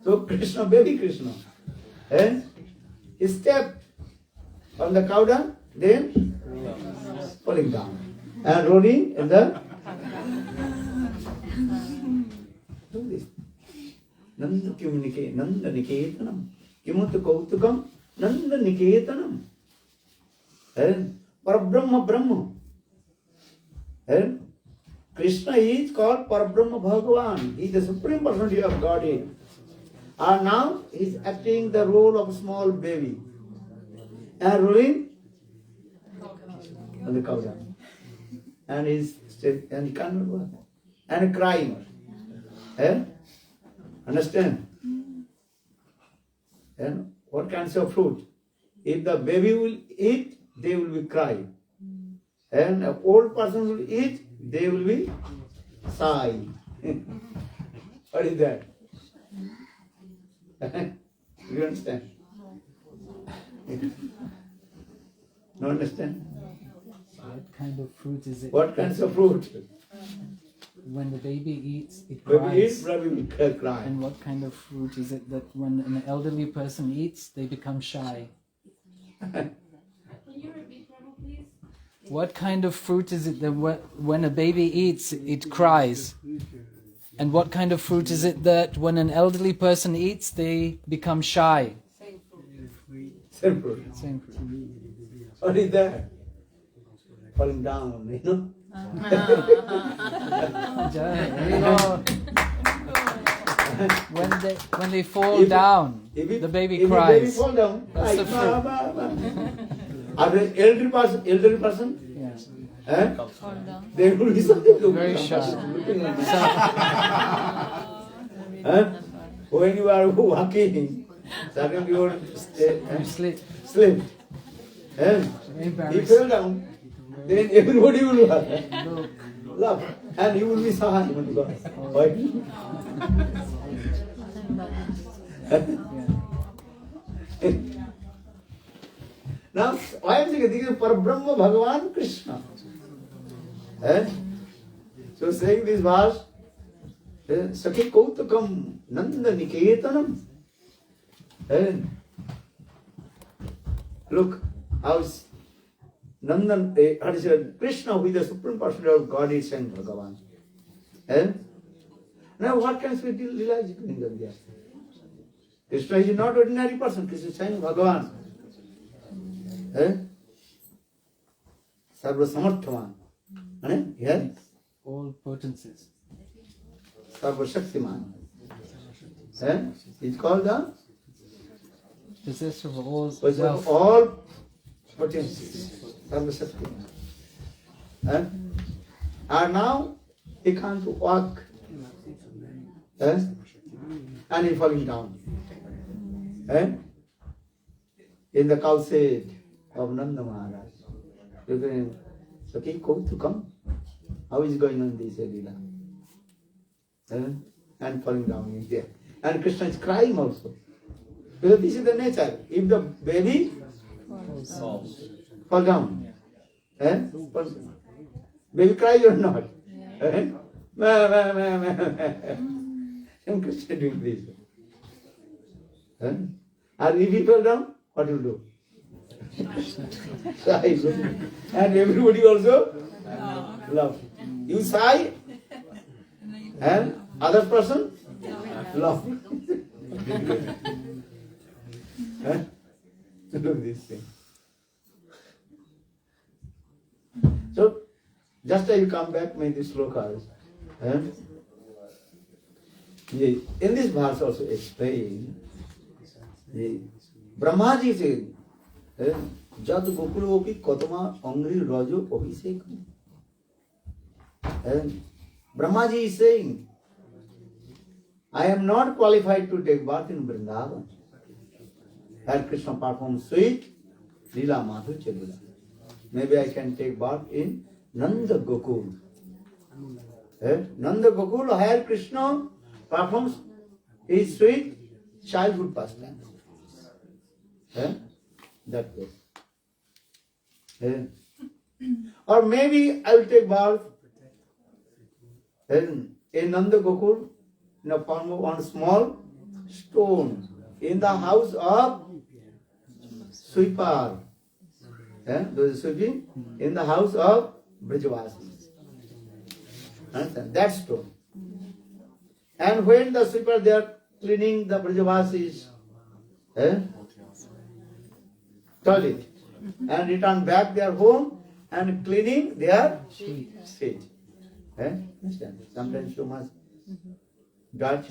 So Krishna, baby Krishna, he stepped on the cow dung, then falling down and rolling in the do this. Nanda Niketanam. Kimutu Kautukam Nanda Niketanam. Parabrahma Brahma. Krishna is called Parabrahma Bhagavan. He is the Supreme Personality of Godhead. And now he is acting the role of a small baby. And rolling on the cow dung. And he cannot walk. And crying. Understand? And what kinds of fruit? If the baby will eat, they will be crying. And an old person will eat, they will be sighing. What is that? You understand? No understand? What kind of fruit is it? What kinds of fruit? When the baby eats, it cries. Baby eats, baby will cry. And what kind of fruit is it that when an elderly person eats, they become shy? Can you repeat, Prabhu, please? What kind of fruit is it that when a baby eats, it cries? And what kind of fruit is it that when an elderly person eats, they become shy? Same fruit. Same fruit. Same fruit. What is that? Falling down, you know? When they fall down, the baby cries. If the baby fall down, that's the fruit. Are an elderly person? Yes. They will be something Very shy. When you are walking, suddenly you You slip. slip. And he fell down, then everybody will laugh. And you will be sad. Why? Now, I am saying this is Parabrahma Bhagavan Krishna. So saying this verse, Sakhi Kautakam Nanda Niketanam. Look, how is Nandan, Krishna, who is the supreme personality of God, is saying Bhagavan. Now, what kind of lila is doing there? Krishna is not ordinary person. Krishna is saying Bhagavan. Sarva Samarthaman. Here? All potencies. Sarva Shaktiman. It's called the possessor of all possessor of wealth. all potencies. Sarva Shaktiman. And now he can't walk. And he's falling down. In the cow shed of Nanda Maharaj. You can Sakhi Kautukam. How is going on this lila? And falling down in there. And Krishna is crying also. Because this is the nature. If the baby fall down, baby cry or not? And Krishna doing this. And if he fell down, what will do? Sigh. And everybody also laugh. You sigh, and other person laugh. Look this thing. So, just as you come back, may this slokas. In this verse also explain, Brahmaji is saying, Jad Gokulopi Kotama Angri Rajo Abhisekam. Brahmaji is saying, I am not qualified to take birth in Vrindavana. Where Krishna performs sweet Lila Madhu Chalila. Maybe I can take birth in Nanda Gokul. Nanda Gokul, where Krishna performs his sweet childhood pastime. That way. Or maybe I will take birth in Nanda Gokul in the form of one small stone in the house of sweeper. Those sweeping in the house of Brajavasis. Understand? That stone. And when the sweeper they are cleaning the Brajavasis toilet and return back their home and cleaning their street. Understand? Sometimes you must dirt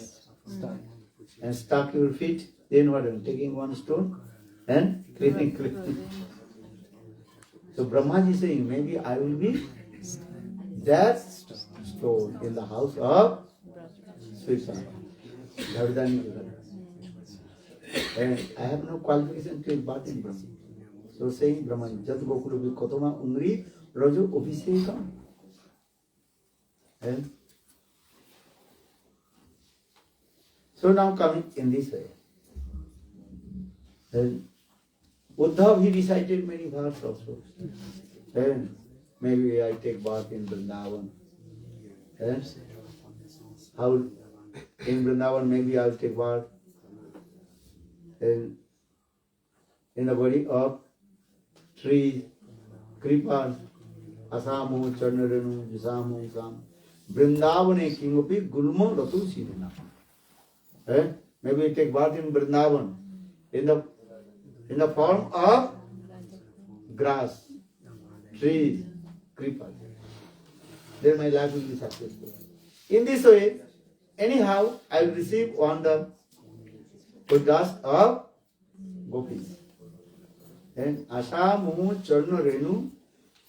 and stuck your feet. Then what? Taking one stone and cleaning. So Brahmaji is saying, maybe I will be that stone in the house of Srila. And I have no qualification to take birth in Brahma. So saying Brahmaji, Jat Gokulu bi Kotama Ungri Rajo Abhisekam. So now coming in this way. Uddhav, he recited many verses also. And maybe I take birth in Vrindavan. How in Vrindavan maybe I'll take birth in the body of trees, creepers, asamu, charnarenu, jisamu, sam. Vrindavane kingopi gulmo ratu sirina. Maybe I take birth in Vrindavan in the form of grass, trees, creepers. Then my life will be successful. In this way, anyhow, I will receive on the dust of gopis. And asamu charno renu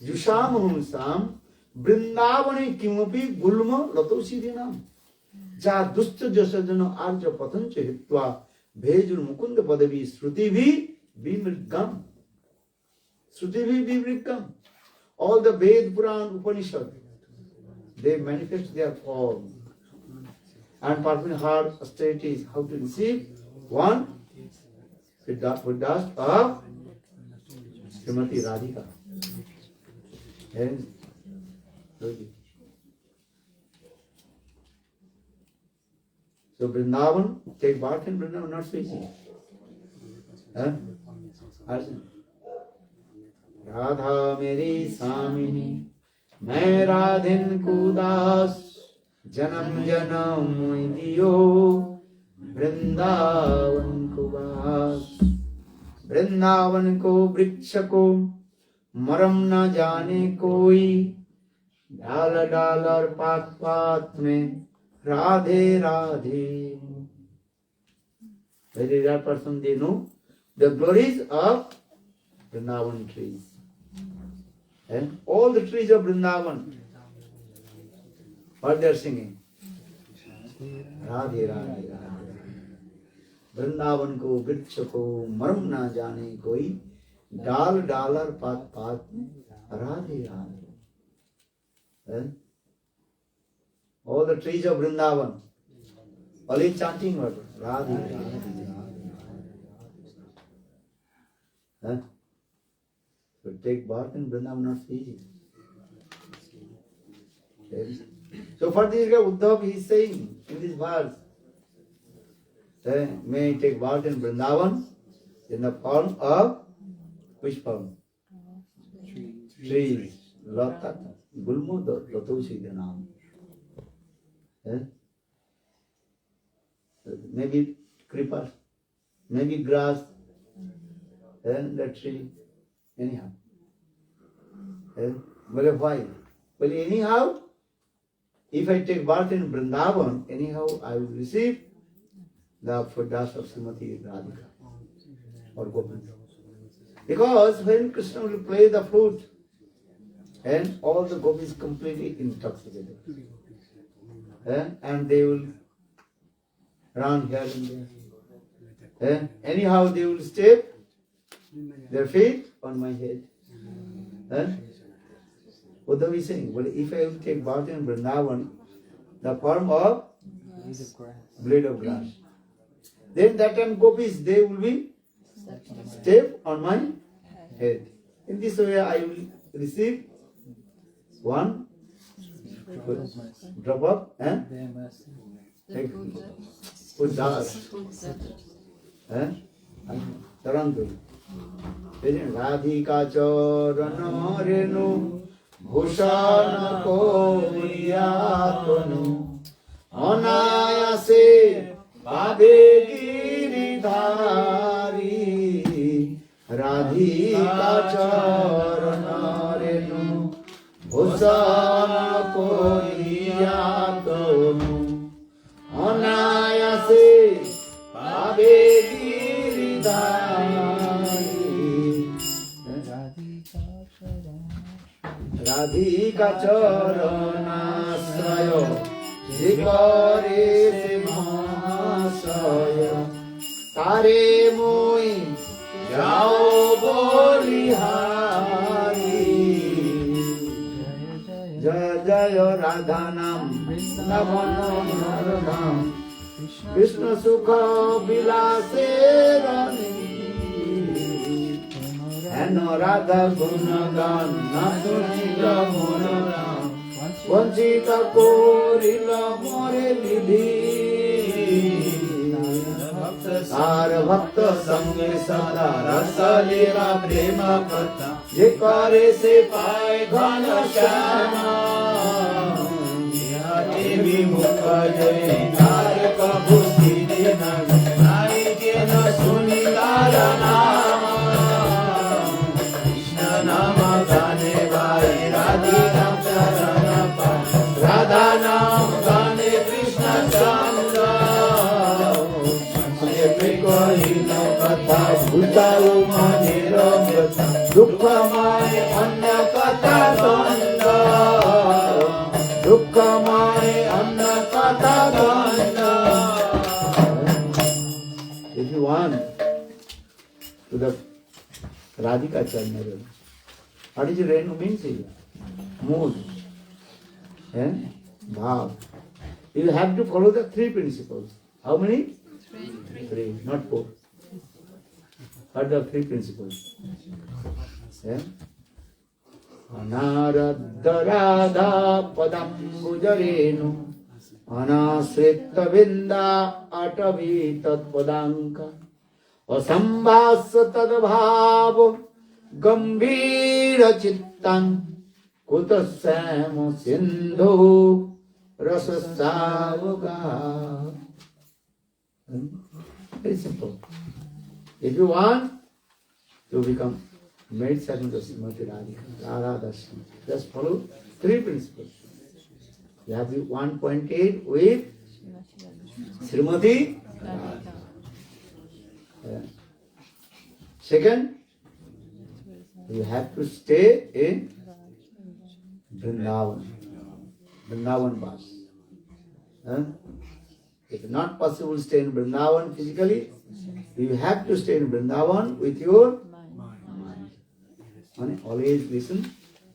jusamu sam vrindavane kimopi gulma latosirinam ja dusta jasajana arja patancha hitva bhejur mukunda padavi shruti bhi bimrgam. Srutivi Vivrikam. All the Ved, Puran, Upanishad, they manifest their form. And performing hard austerities, how to receive? One, with dust of Srimati Radhika. And so Vrindavan, take birth in Vrindavan, not so easy. Radha Meri Samini, मैं राधिन को दास, जन्म जन्म मोहि दियो, वृंदावन को वास। वृंदावन को वृक्ष को मरम न जाने कोई, डाल डाल और पात पात में Radhe Radhe. Very rare person, they know the glories of Vrindavan trees. And all the trees of Vrindavan, what they are singing? Radhe Radhe Radhe। Vrindavan को वृक्ष को मर्म न जाने कोई, डाल डालर पात पात में Radhe Radhe. All the trees of Vrindavan, all is chanting what? Radhe Radhe Radhe। So take birth in Vrindavan, not easy. So for this guy Uddhav, he is saying in this verse, may I take birth in Vrindavan in the form of which form? Trees. Lata. Gulmo Lotusi the name. Maybe creepers, maybe grass, and the tree. Anyhow. Well, why? Well, anyhow, if I take birth in Vrindavan, anyhow I will receive the food dust of Srimati Radhika or Govinda. Because when Krishna will play the flute, and all the gopis completely intoxicated, and they will run here and there. Anyhow, they will step their feet on my head. Uddhav is saying, well, if I will take birth in Vrindavan, the form of blade of grass, then that time gopis, they will be step on my head. In this way, I will receive one drop of put dust. Tarantu. Radhika charana renu bhushana koyatanu anayase pade giridhari. Radhika charana renu bhushana koyatanu anayase pade giridhari. Radhika charanasrayo jikare se mahasaya tare moi jao bolihari. Jaya jaya radhanam navanam naranam Krishna sukha bilase rani. And Radha Gunagan Nasunila Monoram Vanchita Korila More Nidhi Sara Bhakta Sange Sada Rasa-lila prema-ankura Jekare se pae Dhanya Kali-yuga Devi Mukha Jai Nare Kabhu Siddhi Nagi Nai Jena Sunila Nama Nama Gane Bhai Radha Charana Pai Radha Nam Gane Krishna Chandra Epiko Hino Katha Bhutau Maniro Mrata Dukha Mai Anna Katha Danda Dukha Mai Anna Katha Danda. If you want to the Radhika Charana What is Renu means here? Mood. Bhav. You have to follow the three principles. How many? Three, not four. What are the three principles? Anaradha radha padam bujarenu anasritta vinda atavi tat padanka asambhasa tad bhava gambhira chittan kutasamo sindhu rasa-lilas. Very simple. If you want to become maid servant of Srimati Radhika, radha-dasyam, just follow three principles. You have 1.8 with Srimati Radhika. Second, you have to stay in Vrindavana. Vrindavan Bas. If not possible to stay in Vrindavan physically, you have to stay in Vrindavan with your mind. Always listen.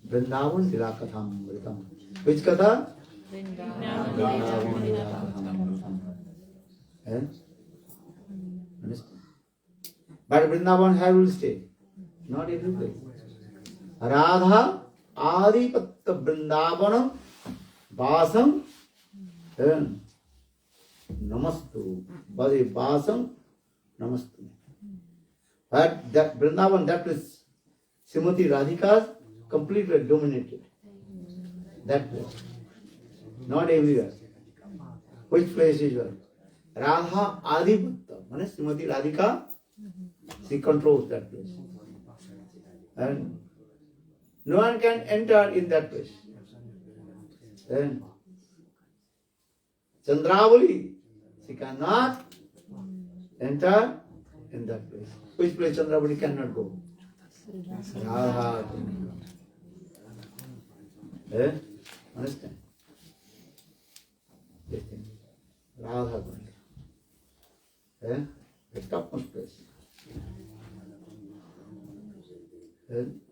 Vrindavan Lila Katham Vritam. Which Katha? Vrindavan Lila Katham. Understand? But Vrindavan, how will stay? Not every place. Radha Adipatta Vrindavanam Vasam Namastu. Bhadi Vasam Namastu. But that Vrindavan, that is Srimati Radhika's completely dominated. That place. Not everywhere. Which place is yours? Radha Adipatta. Srimati Radhika, she controls that place. And no one can enter in that place. Then Chandravali, she cannot enter in that place. Which place Chandravali cannot go? Radha. Understand? Radha. The topmost place.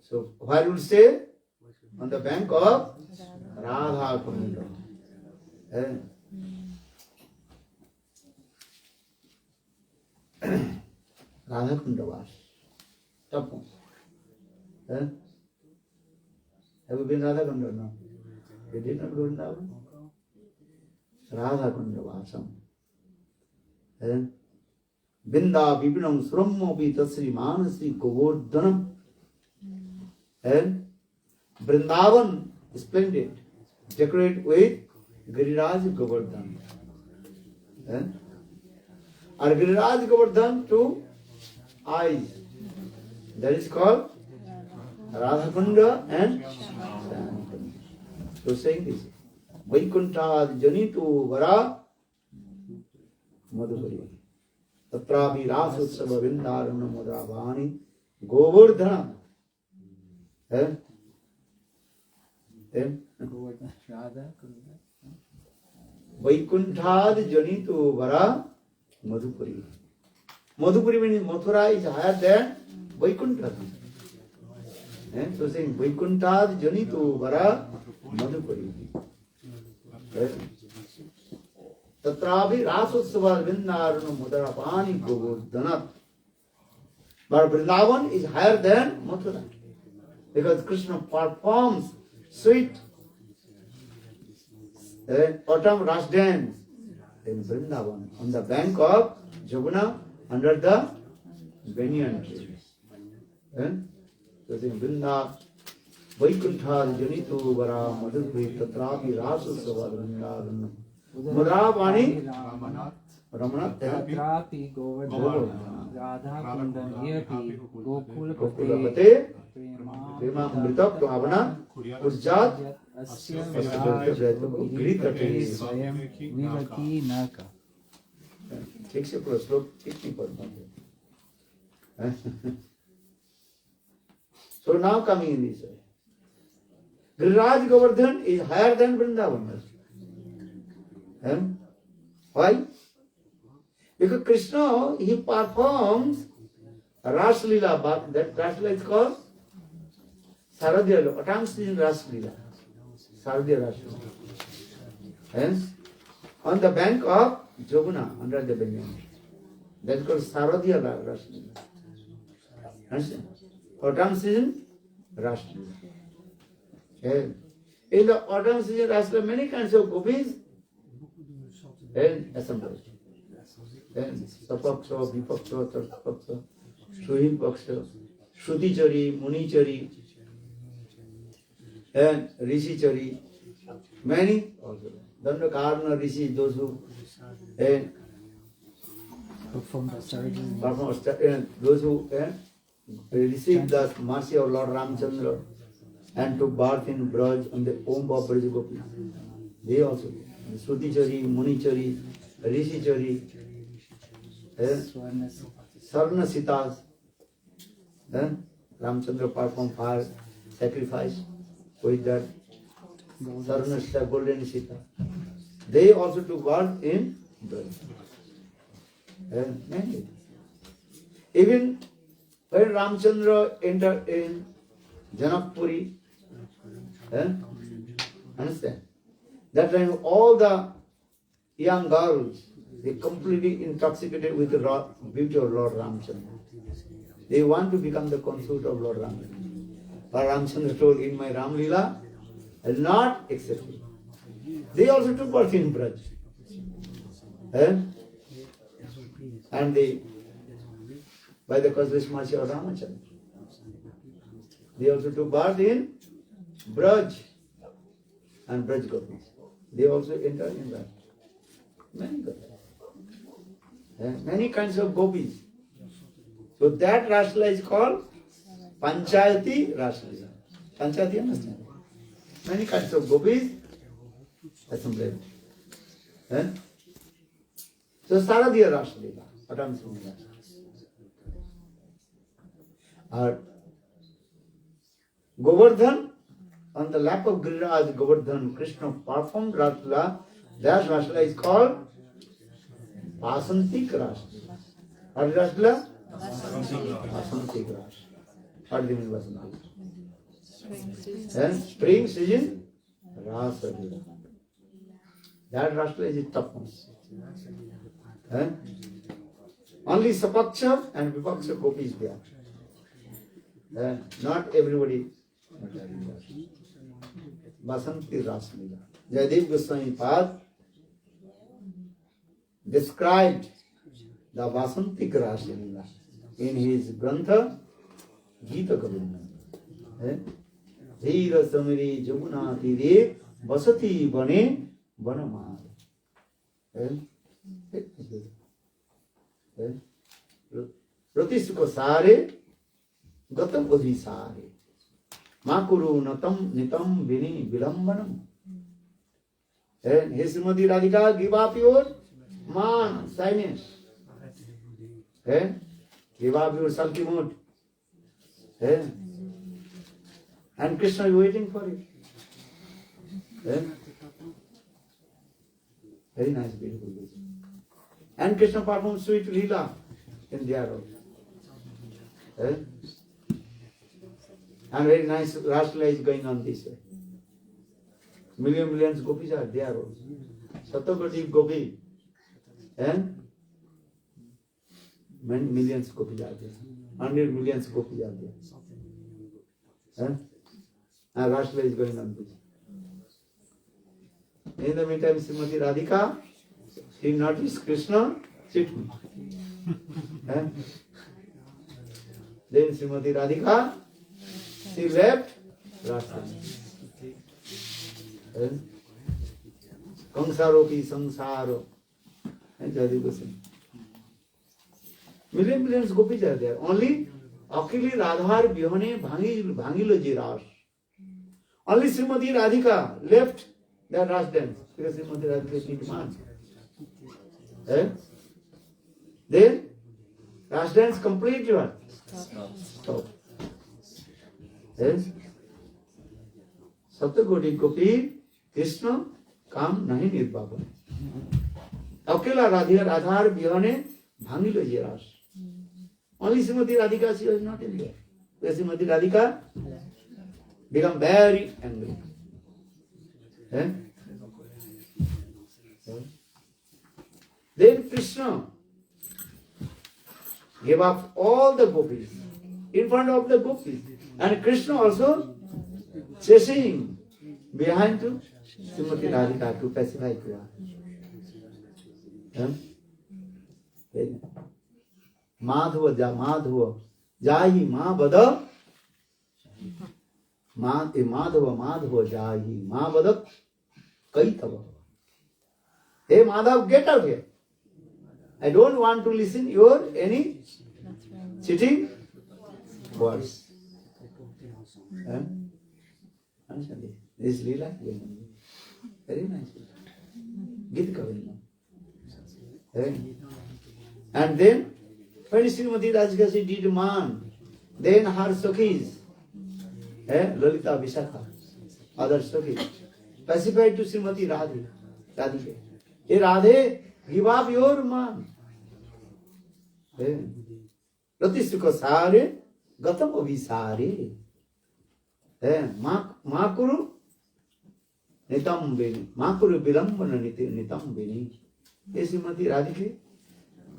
So where you will stay? On the bank of Radha Kunda. Radha Kunda was topmost. Have you been Radha Kunda? No. You did not go in that one? Radha Kunda Vasam. Binda Vipinam Srammo Pita Sriman Sri Govardhanam. And Vrindavan is splendid, decorated with Giriraj Govardhan. And Giriraj Govardhan to eyes. That is called Radhakunda and Shantam. So saying this, Vaikuntad Janitu Vara Madhupari. Tatravi Rasutsava Vindarana Madhavani Govardhana. Vaikuntad Janitu Vara Madhupari. Madhupari means Mathura is higher than Vaikuntha. So saying Vaikuntad Janitu Vara Madhupari. Tatravi Rasutsava Vindarana Madhavani Govardhana. But Vrindavan is higher than Mathura. Because Krishna performs sweet autumn ras dance in Vrindavan on the bank of Jamuna under the banyan tree. So in Vrinda, Vaikuntha Janitu Vara Madhupri Tatrapi Rasusava Vrindavan Madhavani Ramanath Tatrapi Govardhana Radha Kundan Gokulapate prema-ankura Vana Urjat Asya Gritate Swayam Vivati Naka. ठीक से पूरा श्लोक ठीक नहीं पढ़ पाते. So now coming in this way, Giriraj Govardhan is higher than Vrindavan. Why? Because Krishna, he performs rasa-lilas. That rasa-lila is called Saradhyala, autumn season rasa-lila. Saradhyala rasa-lila. Hence, on the bank of Joguna, under the banyan. That's called Saradhyala rasa-lila. Understand? Autumn season, rasa-lila. In the autumn season, rasa-lila, many kinds of gopis and assembled. Then Sapaksha, Vipaksha, Tarpaksha, Shuhimpaksha, Shruti-chari, Muni-chari, and Rishi-chari, many also. Dandakarna Rishi, those who Perform the surgery. those who received the mercy of Lord Ramchandra and took birth in Braj on the Om of Brajagopi. They also, Shruti-chari, Muni-chari, Rishi-chari, Sarna Sitas, Ramchandra performed fire sacrifice with that Sarna Sita, golden Sita. They also took birth in Braj. Even when Ramchandra entered in Janakpuri, understand? That time all the young girls, they completely intoxicated with the beauty of Lord Ramchandra. They want to become the consort of Lord Ramchandra. But Ramchandra told, in my Ram Leela, I will not accept it. They also took birth in Braj. And they, by the causeless mercy of Ramachandra, they also took birth in Braj and Braj gopis. They also entered in that. Many gopis. Many kinds of gopis. So that Rasa-lila is called Panchayati Rasa-lila. Panchayati, understand? Many kinds of gopis assembled. So Saradhyala Rasa-lila. Or Govardhan, on the lap of Giriraj Govardhan, Krishna performed Rasa-lila. That Rasa-lila is called Vasantik Rasa-lila. What is Rasa-lila? Vasantik Rasa. What do you mean Vasantik? Spring season, Rasa-lila. That Rasa-lila is topmost. Only Sapaksha and Vipaksha gopis there. Not everybody. Vasanti Rasa-lila. Jayadev Goswami Pad described the Vasantik Rasa-lila in his Grantha Gita Govinda. Dhira Samiri Jamuna Tire Vasati Bane Vanamar. Pratisukha Sare Gatam Odhi Sare Makuru Natam Nitam Vini Vilambanam. And his Srimati Radhika, give up your man, shyness. Give up your sulky mood. And Krishna is waiting for it. Very nice, beautiful music. And Krishna performs sweet Leela in their role. And very nice Rasa-lila is going on this way. Millions gopis are there also. Satakoti gopi. Many millions gopis are there. 100 million gopis are there. And Rasa-lila is going on this. In the meantime, Srimati Radhika, she noticed Krishna, sit me. Then Srimati Radhika, she left Rasa-lila. Kamsaropi samsaro. And Jayadev Goswami. Millions gopis are there. Only Akili Radhar Bihone Bhangilo Jiras. Only Srimati Radhika left that Ras dance. Because Srimati Radhika is demand. Then Ras dance complete what? Stop. Saptagoti Gopi Krishna Kam Nahi Nirbhavan. Akela Radhar Bihone Bhangilo Jiras. Only Srimati Radhika, she was not in there. Because Srimati Radhika become very angry. Eh? Then Krishna gave up all the gopis in front of the gopis. And Krishna also chasing behind to Srimati Radhika to pacify Kriya. Madhava jahi ma bada Madhava jahi ma bada kaitava. Hey Madhav, get out here. I don't want to listen your any cheating words. Understand this Leela? Very nice. Gita Govinda. And then, when Srimati Radhika did man, then her Sakhis, Lalita Vishakha, other Sakhis, pacified to Srimati Radhika. Hey Radhe, give up your man. Ratisukha sare, gatam abhisare. Makuru nitam beni. Makuru bilambana nitam beni. Hey Srimati Radhika,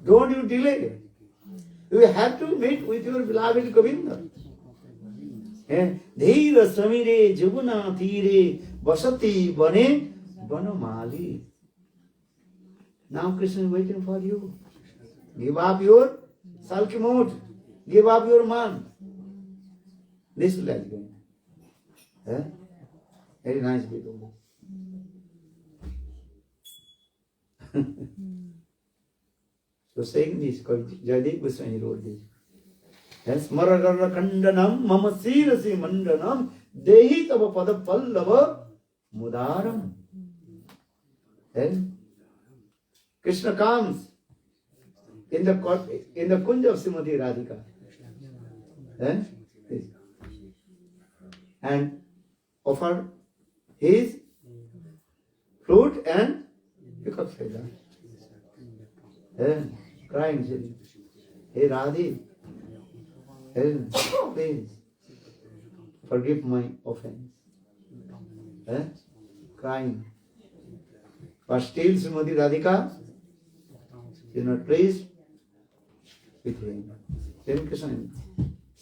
don't you delay. You have to meet with your beloved Govinda. Dhira samire jaguna tire vasati bane vanamali. Now Krishna is waiting for you. Give up your sulky mood. Give up your man. This is like going. Very nice people. So saying this, Jayadev Goswami wrote this. Smaragarra kandanam mama sirasi mandanam dehi tava pada pallava mudaram. Then Krishna comes in the kunj of Srimati Radhika. And offer his fruit and peacock feather. Crying, saying, hey Radhi, please forgive my offense. Crying. But still Srimati Radhika is not pleased with him. Then Krishna,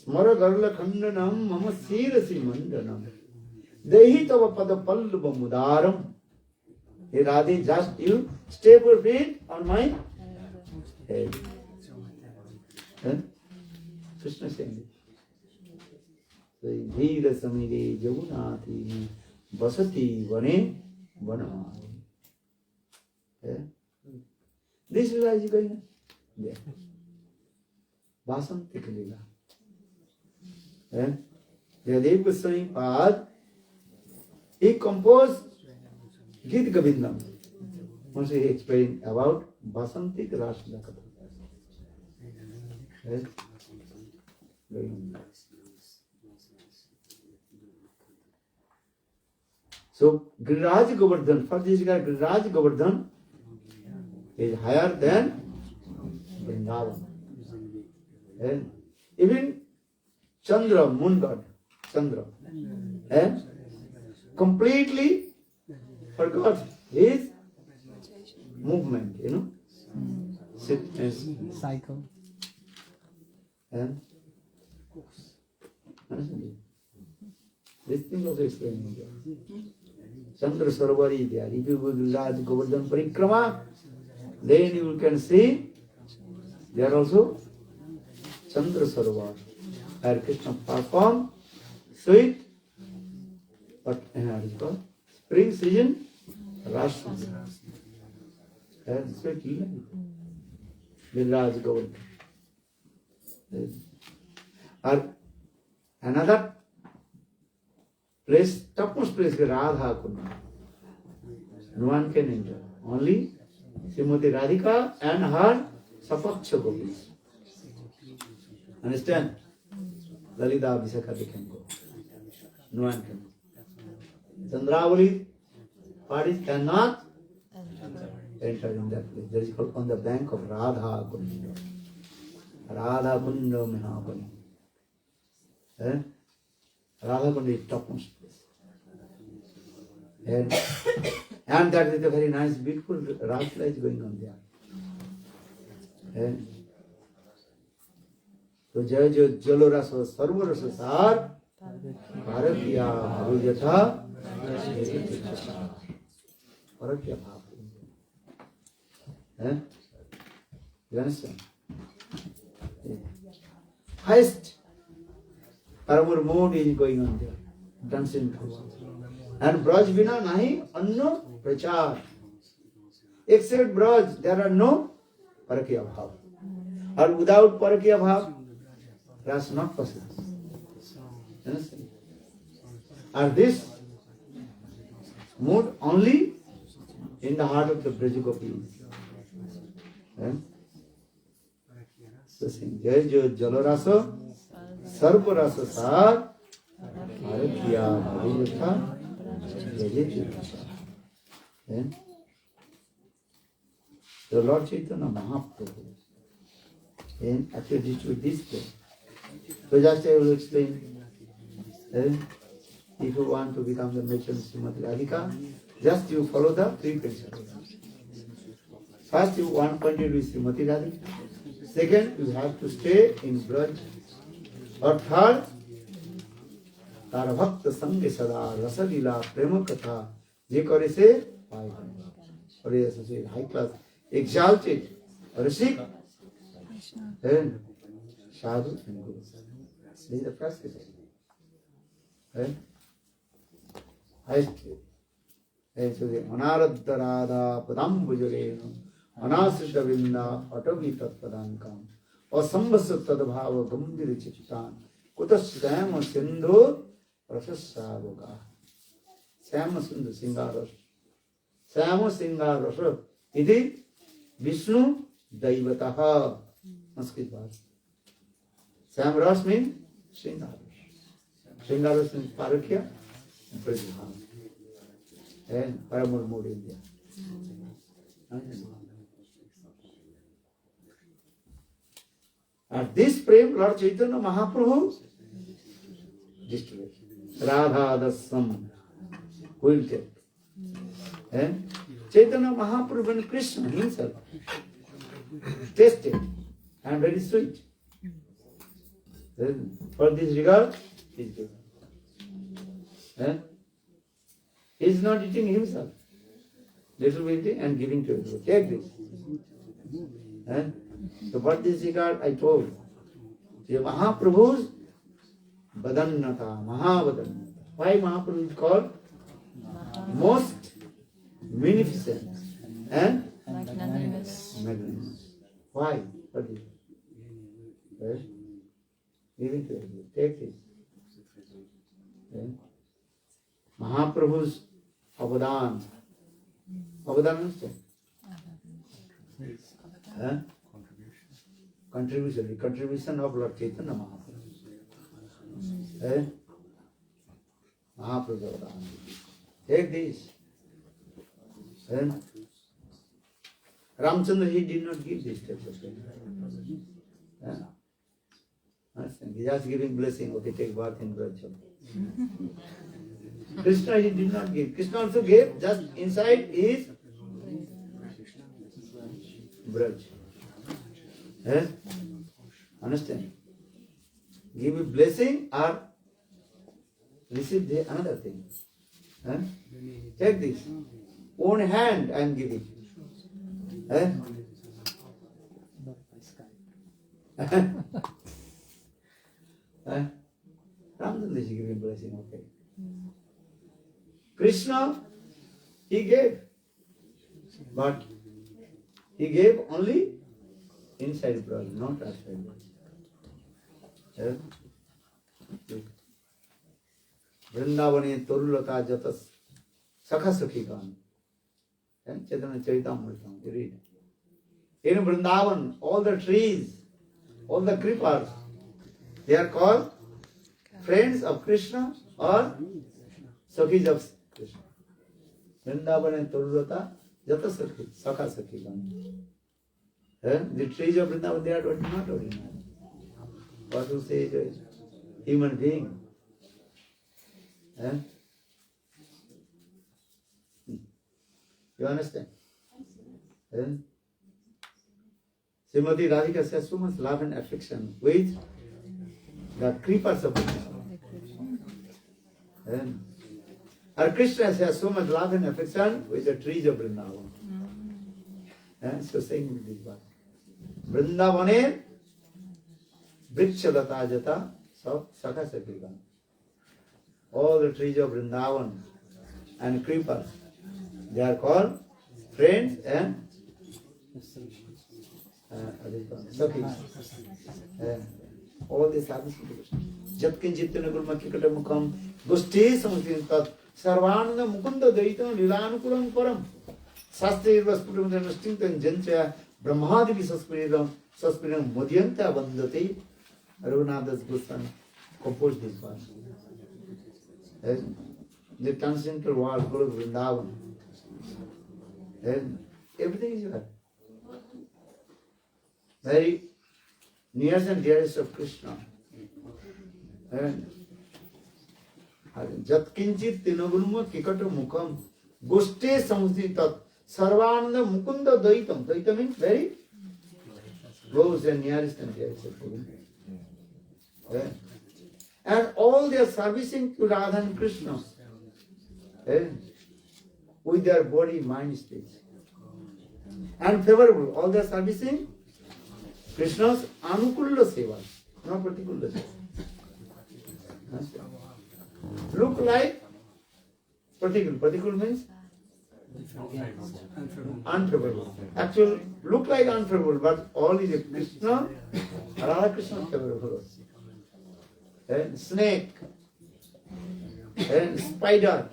Smara garla khandanam mama sirasi mandanam dehi tava pada pallava mudaram. Hey Radhi, just you step your feet on my head. Krishna saying this. Dhira samire jagunati vasati vane vanamari. This Leela is going on there. Vasantik Leela. Jayadev Goswami Pad, he composed Gita Govindam. Once he explained about Vasantik Rasa Lilas. So Giriraj Govardhan, first this guy Giriraj Govardhan is higher than Vrindavana. And even Chandra, moon god, Chandra, completely forgot his movement, cycle. And this thing also explained. Chandra Sarovari there. If you go to Raj Govardhan Parikrama, then you can see there also Chandra Sarovar, where Krishna performed sweet, what is called? Spring season, Rasa. And sweet Leela. With Raj Govardhan. Or another place, topmost place, Radha Kunda. No one can enter. Only Srimati Radhika and her Sapaksha Gopis. Understand? Lalita Abhisaka they can go. No one can. Chandravali parties cannot enter in that place. That is called on the bank of Radha Kunda. Radha Kunda Mahabali. Radha Kund is topmost place. And that is a very nice, beautiful rasa is going on there. And so Jai Jai Jalo Rasa Sarva Rasa Sar Bharatiya Bhavujatha Bharatiya Bhav. You understand? Highest Paramur mode is going on there. Dancing. And Braj Vina Nahi Anno Prachar. Except Braj, there are no Parakya Bhav. And without Parakya Bhav, that's not possible. Understand? And this mood only in the heart of the Brajagopis. So sing Jai Jai Jalorasa Sarvarasa Sar Bharatiya Bhavijatha Jai Jai. The Lord Chaitanya Mahaprabhu actually distribute this place. So just I will explain. If you want to become the matron Srimati Radhika, just you follow the three principles. First you want to continue with Srimati Radhika. Second, you have to stay in Braj. Or third, Tara Bhakta Sange Sada rasa-lilas prema-ankura je kare se pai. Or he has to say high class, exalted, Rashik, and Sadhu and Guru. This is the first step. So the Anaradha Radha Padam Bujare Anasrita Vinda Atavi Tatpadankam Asambasa Tadabhava Gambhira Chitan Kutasama Sindhu Rasasavoga Sama Sindhu Singaras Sama Singarasa Idi Vishnu Daivataha Sanskrit Bhasa Samras means Singaras. Singaras means Parakya and Prajabhava. And Paramur Mode India. And this prem, Lord Chaitanya Mahaprabhu distributed. Radha-dasyam will take. And Chaitanya Mahaprabhu and Krishna himself tasted and very sweet. Then for this regard, he is given. He is not eating himself. Little bit eating and giving to everyone. Take this. So for this regard I told, Mahaprabhu's Badannata, Mahavadannata. Why Mahaprabhu is called? Most magnificent and magnanimous. Why? What is it? Giving to everyone. Take this. Mahaprabhu's Avadan. Avadan understand? Contribution. The contribution of Lord Chaitanya Mahaprabhu. Mahaprabhu's Avadan. Take this. Ramchandra, he did not give this type of thing. He just giving blessing. Okay, take bath in Vraja. Krishna he did not give. Krishna also gave, just inside is Vraj. Understand? Give a blessing or receive another thing. Take this. Own hand I am giving. Ramchandra is giving blessing, okay. Krishna, he gave. But he gave only inside Braj, not outside Braj. Vrindavana Torulata Jatas Sakha Sakhi Gan. Chaitanya Charitamrita, you read. In Vrindavan, all the trees, all the creepers, they are called friends of Krishna or Sakhis of Krishna. Vrindavana and Torulata Jata Sakhi, Sakha Sakhi Gan. The trees of Vrindavan, they are not ordinary. What to say, human being. Eh? You understand? Eh? Srimati Radhika has so much love and affection with the creepers of Krishna. Eh? Our Krishna has so much love and affection with the trees of Vrindavana. So saying this one. Vrindavane Vrikshadata Jata Saka Sakrivan. All the trees of Vrindavan and creepers, they are called friends and Sakis. All these are Jatkin Jitana Gurmakikata Mukam Gusti something that Sarvana Mukunda Daitam Lilanukuram Param Sastri was put on the instinct and Jencha Brahmadivi Suspiram Mudhyanta Vandati Raghunathas Goswami composed this one. The transcendental world called Vrindavan. And everything is there. Very nearest and dearest of Krishna. And Jatkinchit Tinagurma Kikata Mukam Guste Samsitat Sarvananda Mukunda Daitam. Daitam means very close and nearest and dearest of Krishna. And all they are servicing to Radha and Krishna with their body, mind, speech. And favorable, all they are servicing Krishna's anukulla seva, not particular seva. Look like particular. Particular means unfavorable. Actually, look like unfavorable, but all is a Krishna, Radha Krishna favorable. And snake, and spider,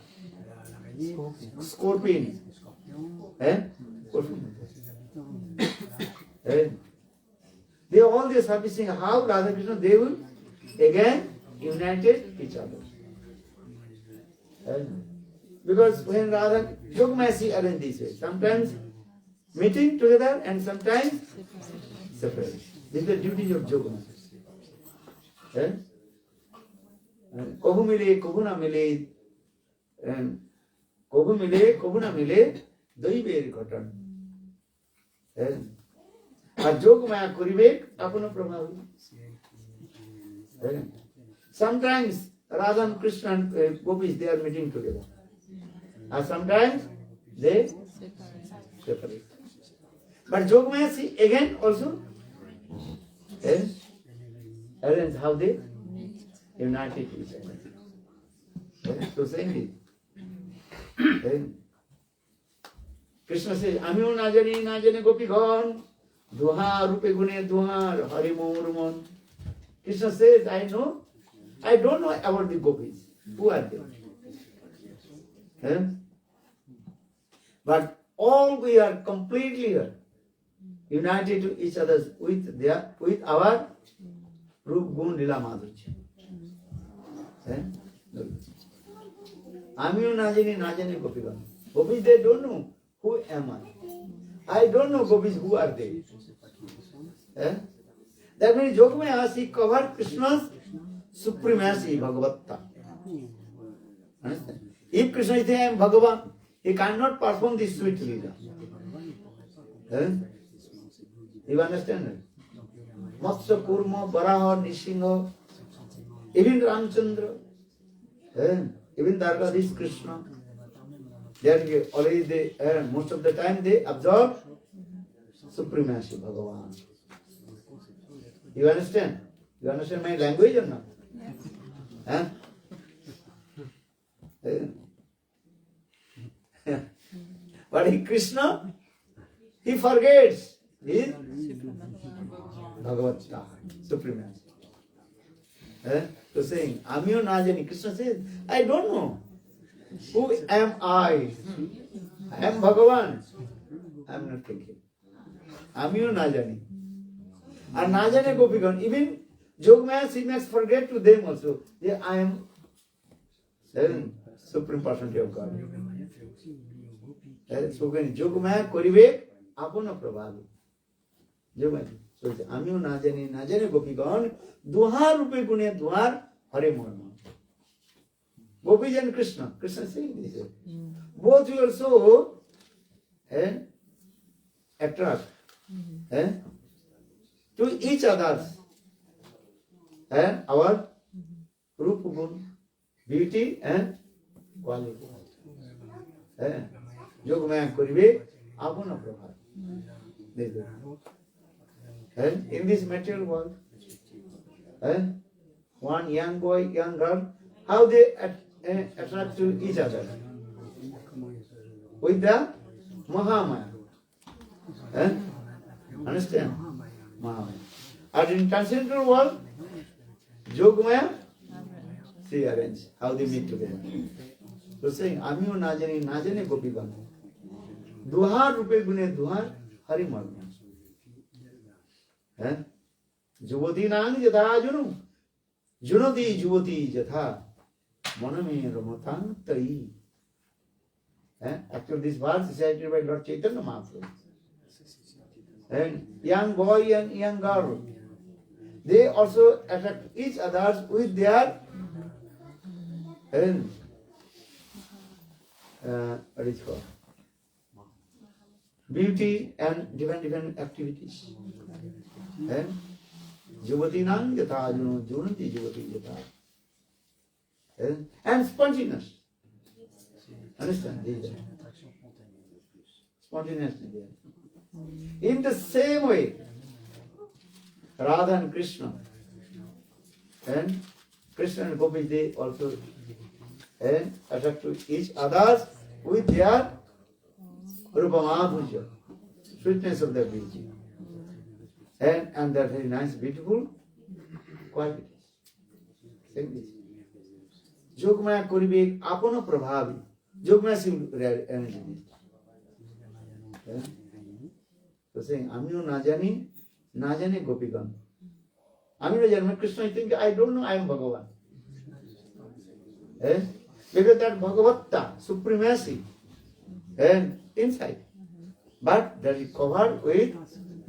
scorpion, and they all are servicing how Radha Krishna, they will again united each other. And because when Radha Yogamaya arrange this way, sometimes meeting together and sometimes separate. This is the duty of Yogamaya. Kohu mile, kohu na mile, and kohu mile, kohu na mile, doi beer cotton. A Yogamaya kurivek, apuna prabhavi. Sometimes Radha and Krishna and Gopis, they are meeting together. And sometimes they separate. But Yogamaya see again also arrange how they united each other. So saying this. Krishna says, Amyo najane gopi ghan, duha rupe gune duha hari mon. Krishna says, I don't know about the gopis. Who are they? But all we are completely united to each other with our Rup Gun Lila Madhurya. Amyo najane gopigan. Gopis, they don't know who am I. I don't know gopis, who are they. That means Yogamaya, he covered Krishna's supremacy, Bhagavatta. Understand? If Krishna is saying, I am Bhagavan, he cannot perform this sweet lila. You understand? Matsya, Kurma, Varaha, Nishinga, even Ramchandra, even Dargadish Krishna, they already most of the time they absorb supremacy, Bhagavan. You understand? You understand my language or not? But Krishna, he forgets his Bhagavata, supremacy. So saying, Amyo najani, Krishna says, I don't know. Who am I? I am Bhagavan. I am not thinking. Amyo najani. And najane gopigan, even Yogamaya, she makes forget to them also. I am Supreme Personality of God. So when Yogamaya koribe, apuna prabhavi. Yogamaya. So it's Amyo najane gopigan, duha rupe gune duar hare morma. Gopis and Krishna. Krishna is saying this. Both will also attract to each other and our rupa gun, beauty and quality. Yogamaya koribe apana prabha. And in this material world, one young boy, young girl, how they attract to each other? With the Mahamaya. Understand? Mahamaya. And in transcendental world, Yogamaya, she arrange how they meet together. So saying, Amiyo najani najane gopigan. Duhar rupe gune duhar hari marma. Juvati nang jatha junu. Junati juvati jatha. Maname ramatang tai. Actually this verse is cited by Lord Chaitanya Mahaprabhu. And young boy and young girl, they also attract each other with their what is called beauty and different activities. Juvati nang jatha juno junati juvati jatha. And spontaneous. Understand? Spontaneous. In the same way, Radha and Krishna and Gopis, they also attract to each other with their rupa-madhurya, sweetness of their beauty, and their very nice, beautiful qualities. Same this. Yogamaya koribe apana prabhavi. Yogamaya seems energy. So saying, Amiyo najani najane gopigan. Amiyo najani, Krishna, I think, I don't know, I am Bhagavan. Because that Bhagavatta, supremacy, and inside. But that is covered with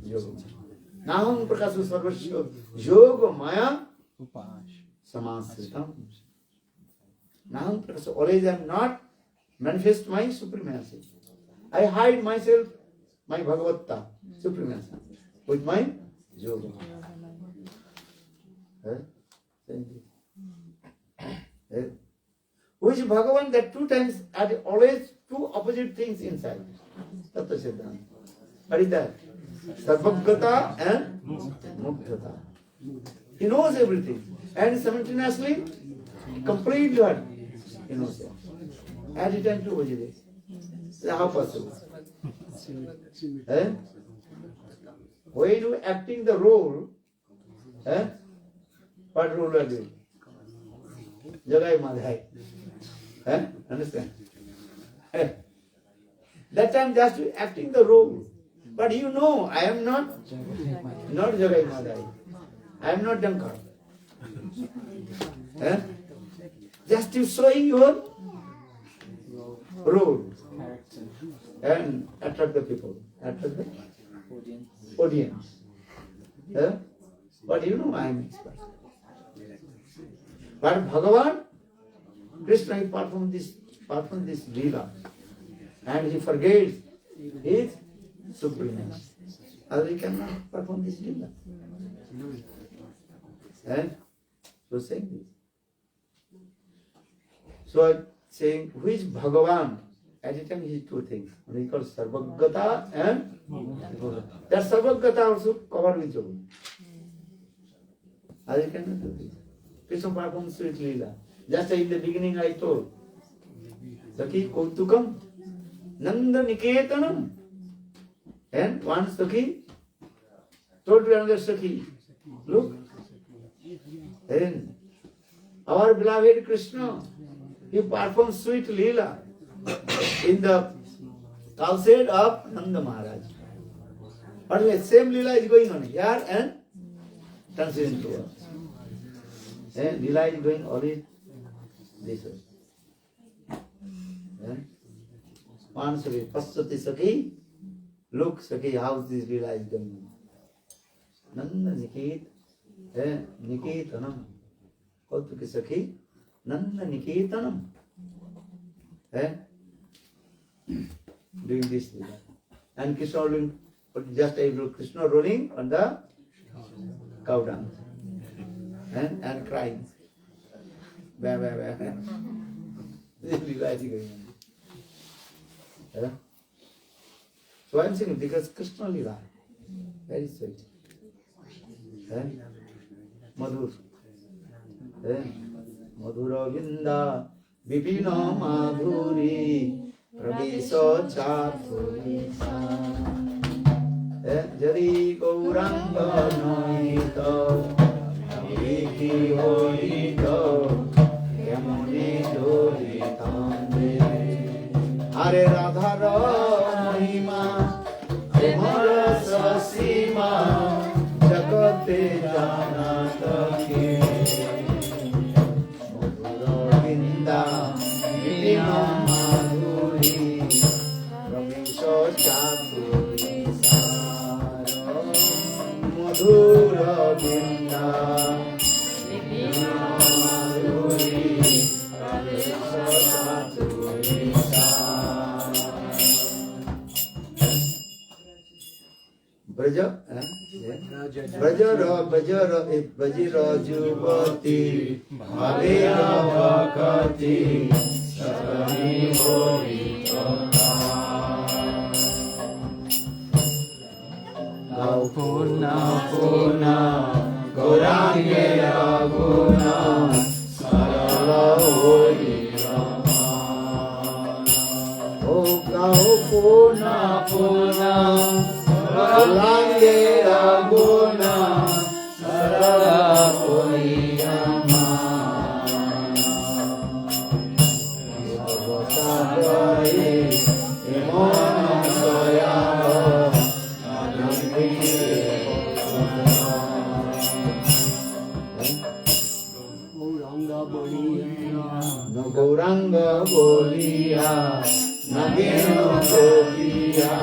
yoga. Naham prakasu sarvasya yogamaya samasritam. Naham prakasu, always I am not manifest my supremacy. I hide myself, my Bhagavatta, supremacy, with my yoga. Which Bhagavan, that two times are always two opposite things inside. Tattva Siddhanta. What is that? Sarvagata and Mukhtata. He knows everything. And simultaneously, complete God. He knows it. At a time too, how possible? When you acting the role, what role are you doing? Jagai Madhai. Understand? That time just acting the role. But you know, I am not Jagai Madhai. I am not drunkard. Just you showing your role and attract the people, attract the audience. But you know I am expert. But Bhagavan, Krishna, he performed this lila, and he forgets his supremacy. Otherwise he cannot perform this lila. And so saying this. So I'm saying which Bhagavan, at a time he is two things. He calls Sarvagata and that Sarvagata also covered with yoga. Otherwise he cannot do this. Krishna performs sweet lila. Just in the beginning I told, Sakhi Kautukam, Nanda Niketanam. And one Sakhi told to another Sakhi, look, and our beloved Krishna, he performs sweet lila in the cowshed of Nanda Maharaj. But the same lila is going on here and transcendental world. And lila is going always this way. One Sakhi, Pasati Sakhi, look Sakhi, how this lila is going on. Nanda Niket, Niketanam, Kautuki Sakhi, Nanda Niketanam. Doing this lila. And Krishna rolling, just as Krishna rolling on the cow dung and crying. Bah, bah, bah. This lila is going on. So I am saying because Krishna lila, very sweet. Madhur. Madhura Vinda Vipino Madhuri Praviso Chaturisa Jadi Gauranga Noito Viki Horito Yamuni Doritambe Hare Radhara Mahima Prema Sasima Jagate Janata Ki Vipino Madhuri Praviso Chaturisa Madhura Vinda Vipino Madhuri Praviso Chaturisa Braja, Bajira Juvati, Bhavira Bhakati, Sakani Horita. Purna Purna, Gaurangera Guna, Sarala Horita. O Gau Purna Purna, Gaurangera Guna, Sarala Horiyama. Bhavasagari, Imona Soyamo, Madhavendra No Gauranga Boliya, Nageno Gopiya,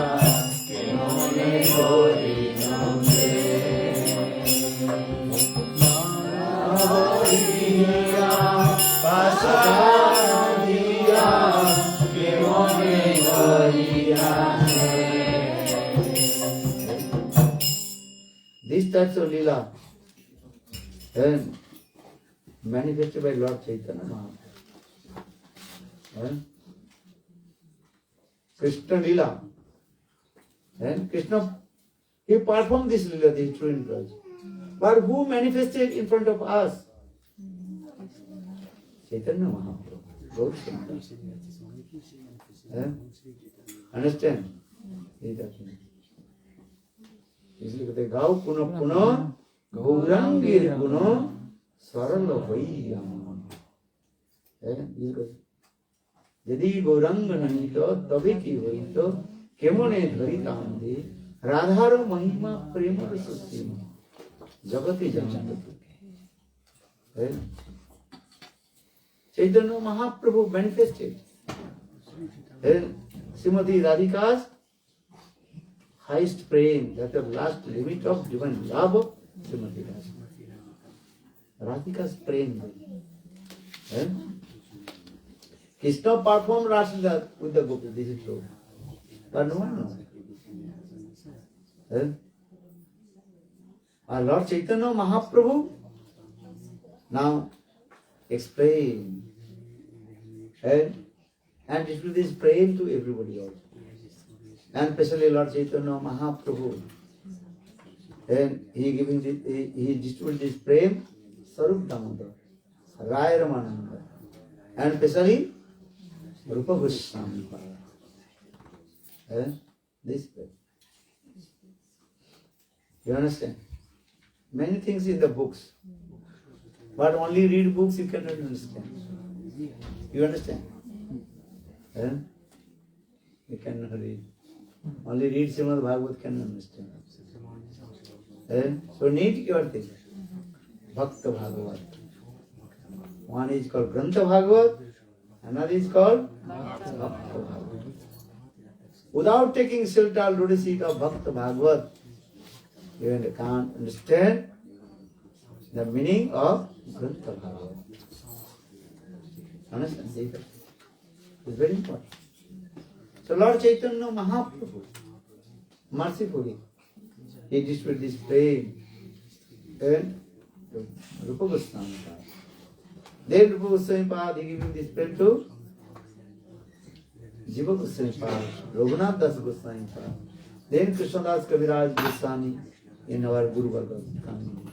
Kenone Gori Namde. Mahariya, Pasadiya, Kenone Goriya. These types of lila and manifested by Lord Chaitanya Mahaprabhu. Krishna lila. And Krishna, he performed this lila, the true interest. But who manifested in front of us? Chaitanya Mahaprabhu. Lord Chaitanya. Understand? इसलिए कहते गाओ पुनः पुनः गौरांगेर गुनो सरल भैया यदि गौरांग नहीं तो तभी की हुई तो केमने धरिता दे राधार महिमा प्रेम रसोत्तम जगति जानत Chaitanya Mahaprabhu manifested Srimati Radhika's highest praying, that the last limit of divine love of Srimati Radhika. Radhika's praying. Krishna performed rasa-lilas with the gopis, this is true. But no one knows. Our Lord Chaitanya Mahaprabhu now explain and distribute this praying to everybody else. And especially Lord Chaitanya Mahaprabhu. And he distributed this prem, Sarup Damodar, Rai Ramananda, and especially Rupa Goswami. This prem. You understand? Many things in the books, but only read books you cannot understand. You understand? You cannot read. Only read Srimad Bhagavad can understand. So need your thing. Bhakta Bhagavat. One is called Grantha Bhagavat, another is called Bhakta Bhagavat. Without taking shelter lotus seat of Bhakta Bhagavat, you can't understand the meaning of Grantha Bhagavat. Understand? It's very important. So Lord Chaitanya Mahaprabhu, mercifully, he distributed this prema and Rupa Goswami Pad. Then Rupa Goswami Pad, he giving this prema to Jiva Goswami Pad, Raghunath Das Goswami Pad. Then Krishna Das Kaviraj Goswami in our Guru Varga coming.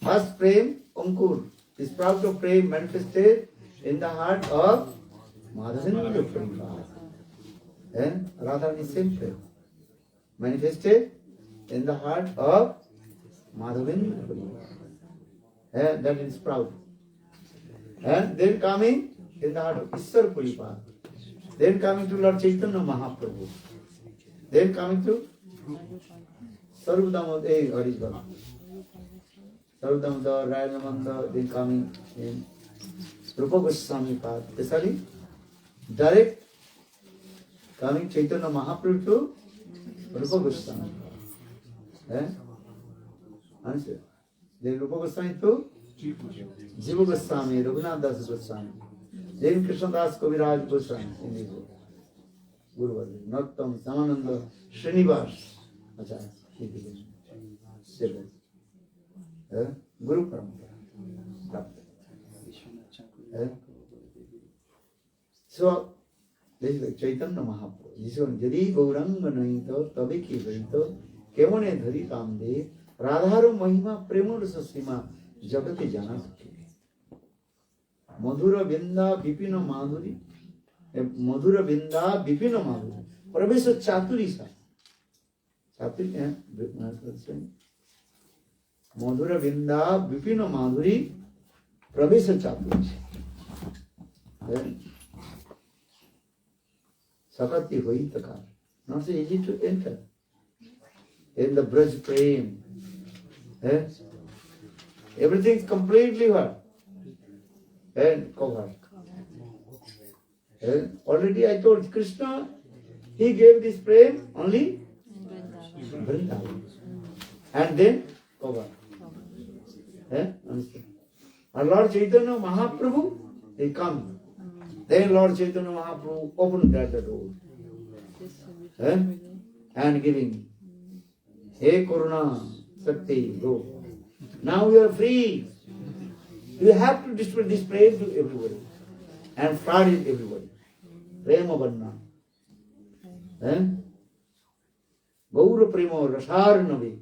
First prema-ankura, the sprout of prema manifested in the heart of Madhavendra Puri and radha-dasyam prema manifested in the heart of Madhavendra Puri. That is sprout. And then coming in the heart of Ishwar Puri. Then coming to Lord Chaitanya Mahaprabhu. Then coming to Sarvadamod, Harisbala. Sarvadamod, Rayanamanda, then coming in Rupa Goswami Pad. Especially direct coming Chaitanya Mahaprabhu to Rupa Goswami Pad. Answer. Then Rupa Goswami to Jiva Goswami, Raghunath Das Goswami. Then Krishna Das Kaviraj Goswami in this book. Guru Varga. Nattam, Samananda, Srinivas. Acharya. Guru-parampara. So, this is like Chaitanya Mahaprabhu. This one, Jadi Gauranga Naito, Tabe Ki Varito, Kevane Dhari Kamde, Radharu Mahima, Prema Rasa-lilas, Jagati Jana Sakhi. Madhura Binda Vipina Madhuri, Madhura Binda Vipina Madhuri. Pravesa Chaturi Sa. Chaturi, Madhura Binda Vipina Madhuri, Pravesa Chaturi. Sakati Hoitakar. Not so easy to enter. In the vraja-prema. Everything is completely what? And covered. Already I told Krishna, he gave this prema only Vrindavana. And then covered. Understand? And Lord Chaitanya Mahaprabhu, he comes. Then Lord Chaitanya Mahaprabhu opened that door. And giving, Hey Karuna, Sakti, go. Now you are free. You have to distribute this prema to everybody. And flood it everybody. Prema-ankura. Gaura-prema rasa-lilas.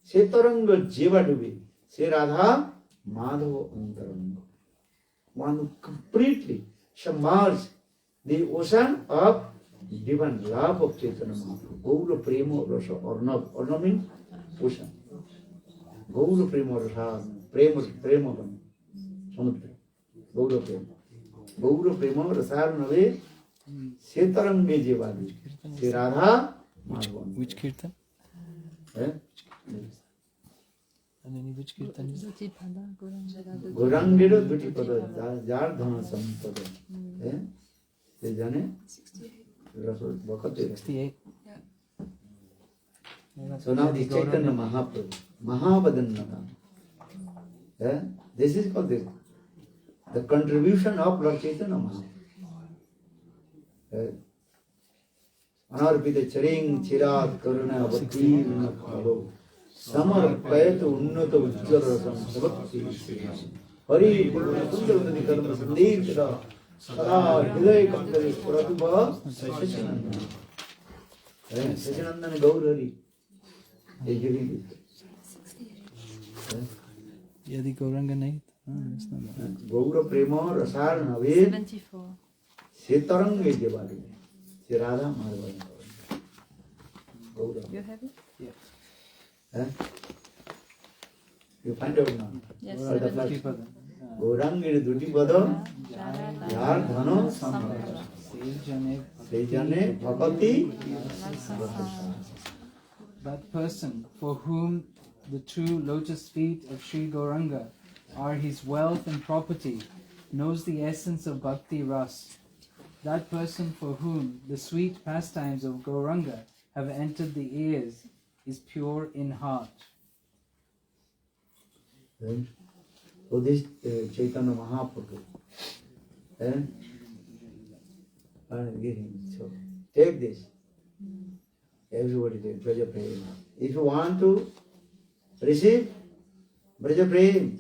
Se taranga jeva dubi. Se radha madhava antaranga. One who completely submerge the ocean of divine love of Chaitanya Mahaprabhu. Gaura-prema rasa, orna means ocean. Gaura-prema rasa, prema samudra. Gaura-prema. Gaura-prema rasa-lilas. Se taranga jeva dubi. Se radha madhava. Which kirtan? And then which kirtan is it? Duti Pada Gaurangera Duti Pada, Jar Dhana Sampada. They done 68. So now the Chaitanya Mahaprabhu, Mahavadannata. This is called the contribution of Lord Chaitanya Mahaprabhu. Anarpita Charing Chirat Karuna Bhakti Vinakalo. Samarpayat Unnata Ujjala Samsabhakti. Hari Purusundravati Karma Sandhira Sada Hidaya Kantari Puratubha Sachinandana. Sachinandana Gaurari. They give you Yeah, the Gauranga night. That's not bad. Gaura-prema rasa-lilas. 74. Se taranga jeva dubi. Se radha madhava. Gaura. You have it? You find out now. Yes. For the first. Duti Pada. Gaurangera Duti Pada, Yar Dhano Sampada. Sejane Bhakati. That person for whom the true lotus feet of Sri Gauranga are his wealth and property knows the essence of bhakti ras. That person for whom the sweet pastimes of Gauranga have entered the ears is pure in heart. Right? So this Chaitanya Mahaprabhu, and give him. So take this. Everybody take vraja-prema. If you want to receive vraja-prema,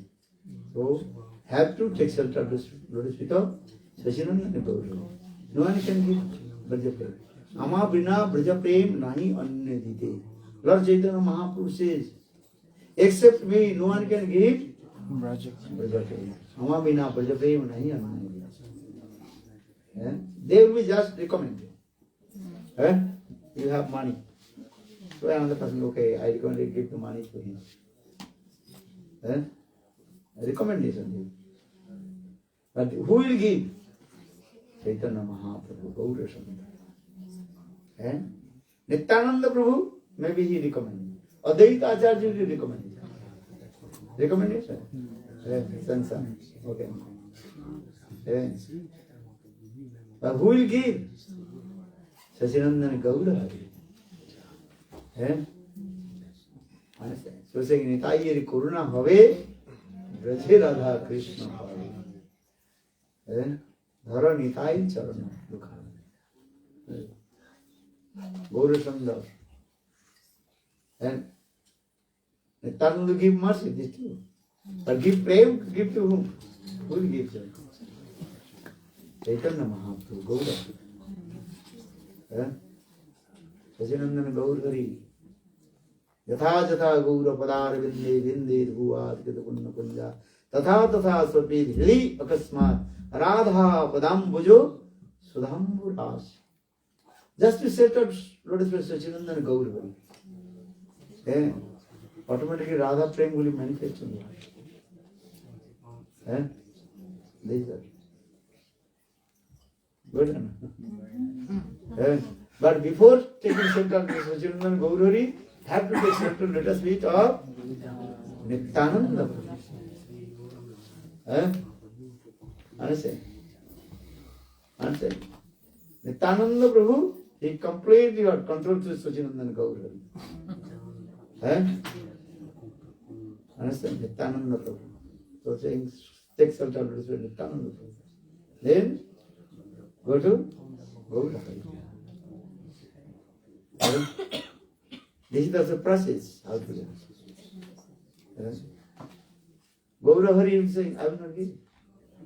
so have to take shelter of the lotus feet of Sachinandana Prabhu. No one can give vraja-prema. Ama bina vraja-prema nahi anya dite. Lord Chaitanya Mahaprabhu says, except me, no one can give vraja-prema. Ama bina vraja-prema nahi anya dite. They will be just recommended. You have money. So another person, okay, I recommend to give the money to him. Recommendation. But who will give? Chaitanya Mahaprabhu, Gauranga. Nityananda Prabhu, maybe he recommended. Advaita Acharya will recommend. Recommendation? Sansan. Okay. But who will give? Sachinandana Gauranga. Understand? So saying, Nitai Kuruna Have, Vraja Radha Krishna Have. Dhara Nitai Charana Dukha. Gauranga. And Nityananda give mercy, this too. But give prema, give to whom? Who will give them? Chaitanya Mahaprabhu, Gauranga. Sachinandana Gaurhari. Yatha jatha gaura padar vinde vinde bhuvat kita punna punja. Tatha tatha swapid hri akasmat. Radha padam bujo sudhambu ras. Just to set up lotus feet Sachinandana Gaurhari. Automatically radha-prema will manifest in life. These are good enough. But before taking shelter of Sachinandana Gaurhari, have to take shelter lotus feet of Nityananda Prabhu. Understand? Understand? Nityananda Prabhu, he completely got control to Sachinandana Gaurhari. Understand? Nityananda Prabhu. So saying, take shelter of lotus feet of Nityananda Prabhu. Then go to Gaurhari. This is the process. How to do it. Gaurahari is saying, I will not give.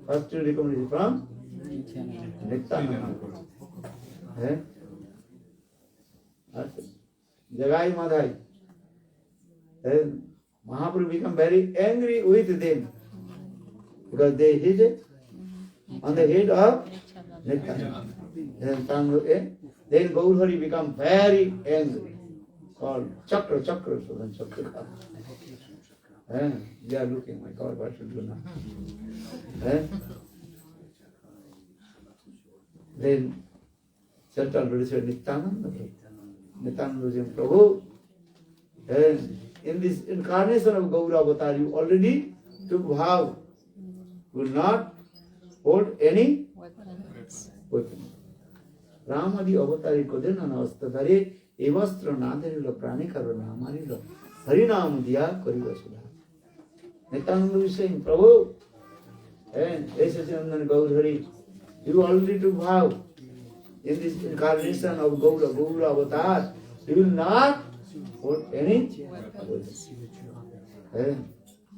First to recommend from Nityananda. Jagai Madhai. Then Mahaprabhu become very angry with them because they hit it on the head of Nityananda. Then Gaurahari become very angry. Called Chakra. So then Chakra. They are looking, my God, what should do now? Then Satan will say Nityananda Prabhu. In this incarnation of Gaura Avatar, you already took vow. Will not hold any weapon. Ramadi Avatari Kodena Navastadare Evastra Nadarila Pranikarana Marila Harinam Diya Karivasudha. Nityananda is saying, Prabhu, and Sachinandana Gaurhari, you already took vow in this incarnation of Gaura Avatar, you will not hold any weapon.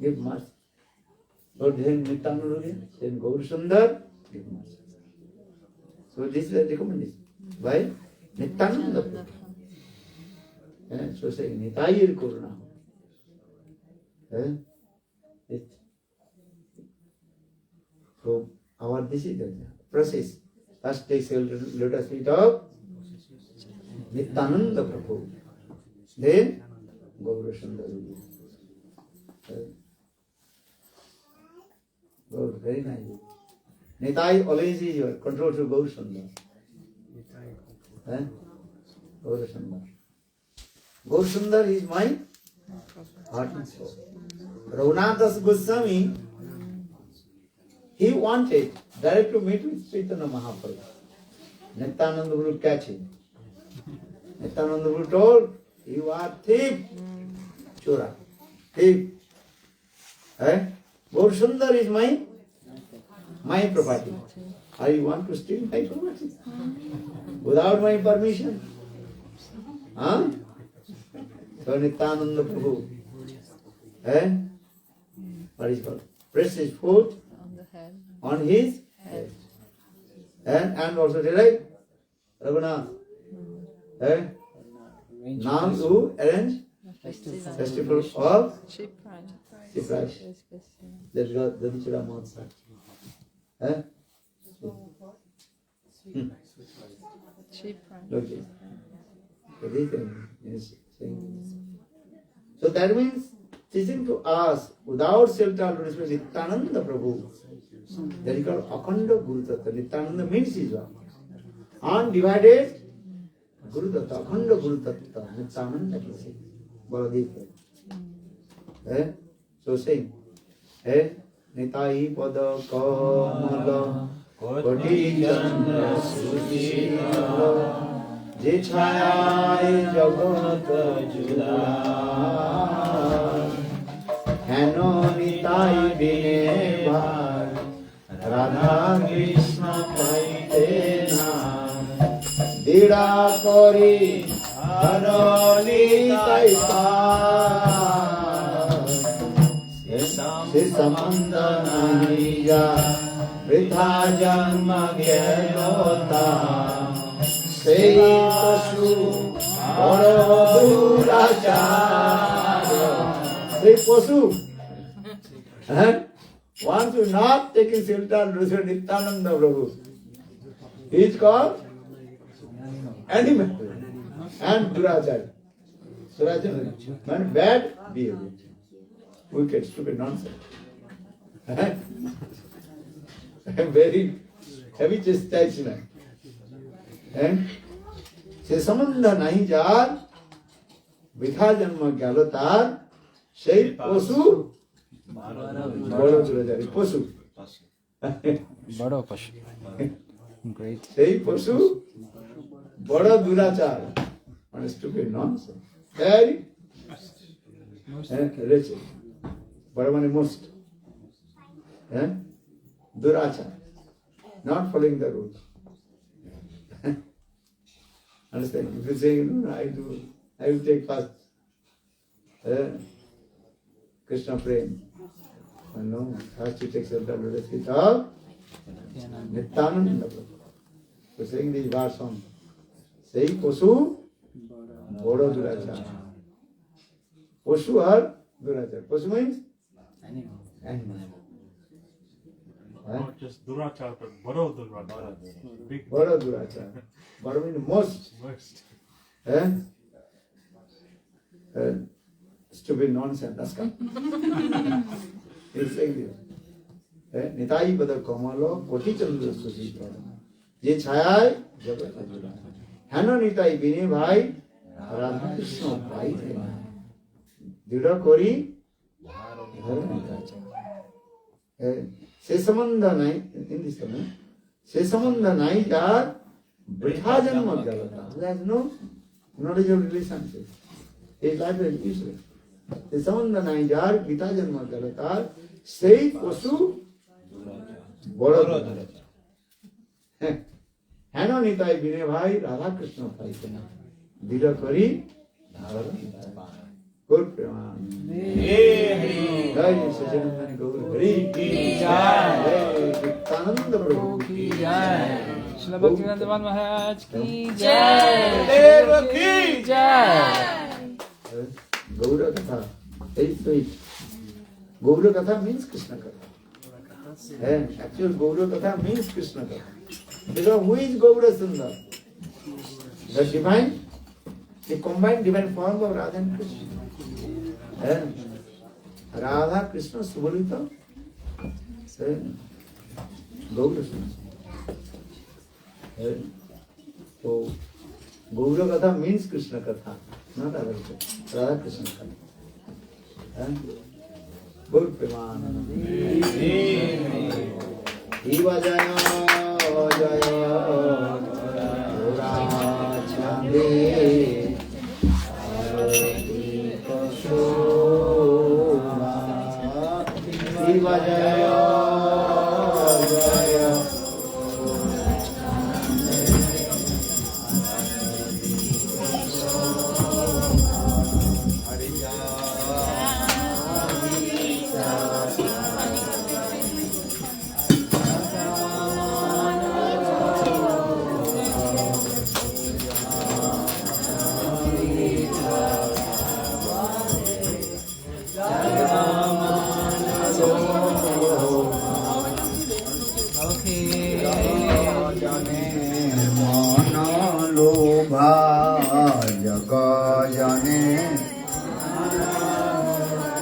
Give mercy. So then Nityananda, then Gaurasundar, give mercy. So this is the recommendation by Nityananda Prabhu. So saying Nitai Kuruna. So our this is the process. First take lotus feet of Nityananda Prabhu. Then Gaurasundar. Very nice. Nitai always is your control to Gaurasundar. Gaurasundar. Gaurasundar is my heart and soul. Raghunathas Goswami, he wanted direct to meet with Chaitanya Mahaprabhu. Nityananda will catch him. Nityananda will told, you are thief, chura, thief. Gaur Sundar is my property. Or you want to steal my property? Without my permission? Huh? So Nityananda Prabhu, what is called? Press his foot on his head. And also delight Raghunath. Now you arrange festival of Shipraj. Let's go to the Chira Mahotsav. Okay. So that means teaching to us without self-tolerance, Nityananda Prabhu. That is called Akhanda Guru Tattva. Nityananda means his one. Undivided Guru Tattva, Akhanda Guru Tattva, Nityananda Prabhu. Baladev. So saying, Nitai Pada Kamala, Koti Chandra Sudhila, Je Chhaya Jagat Jula, Hano Nitai Bine Bhai, Radha Krishna Paite Nam, Dira Kori, Hano Nitai Pada, Samanda Naniya, Vritha Janma Gyalota, Sei Pashu, Boro Duracharya. Sei Pashu. Once you not taking shelter, Nityananda Prabhu. He is called animal and Duracharya. Duracharya means bad behavior. Wicked, stupid nonsense. Very heavy chastisement. And se samandha nahi jar, vitha janma gyalotar, sei posu, bado durachari, posu. Bado pashu. Great. Sei posu, bado durachar. What stupid nonsense. Very wretched. Bada mane most. Durachar. Not following the rules. Understand? If you say, I will take first Krishna prema. No, first you take shelter to the feet of Nityananda Prabhu. So saying this verse on, say Posu, Bodo Durachar. Posu or Durachar. Posu means? Animal. Not just Durachar, but Bado Durachar. Big Bado Durachar. Bado means most. Stupid nonsense. That's come. He's saying this. Nitai Pada Kamala, Koti Chandra Sudhila, Je Chhaya Jagat Jula, Hano Nitai Bine Bhai, Radha Krishna Paite Nam, Dira Kori, Se Samandha Nai, in this time, Se Samandha Nai Jar, Vritha Janma Gyalata, who has no knowledge of relationship. His life is useless. Se Samandha Nai Jar, Vritha Janma Gyalata, Sei Posu, Bado Durachar. Hano Nitai Bine Bhai, Radha Krishna Paite Nam, Dira Kori, guru-parampara. Jai Sajanandani Gaurangera ki jai. Nityananda Prabhu ki jai. Srila Bhaktivinoda Maharaj ki jai. Deva ki jai. Gaura Katha, very sweet. Gaura Katha means Krishna Katha. Actually, Gaura Katha means Krishna Katha. Because who is Gaura Sundar? The divine, the combined divine form of Radha and Krishna. Radha Krishna Subhalita Gaura Sundar. So, Gaura Katha means Krishna Katha, not other Katha. Radha Krishna Katha. Guru-parampara. Iva Jaya Jaya Gaurachande Arati Kashoba Shiva Jaya Jaya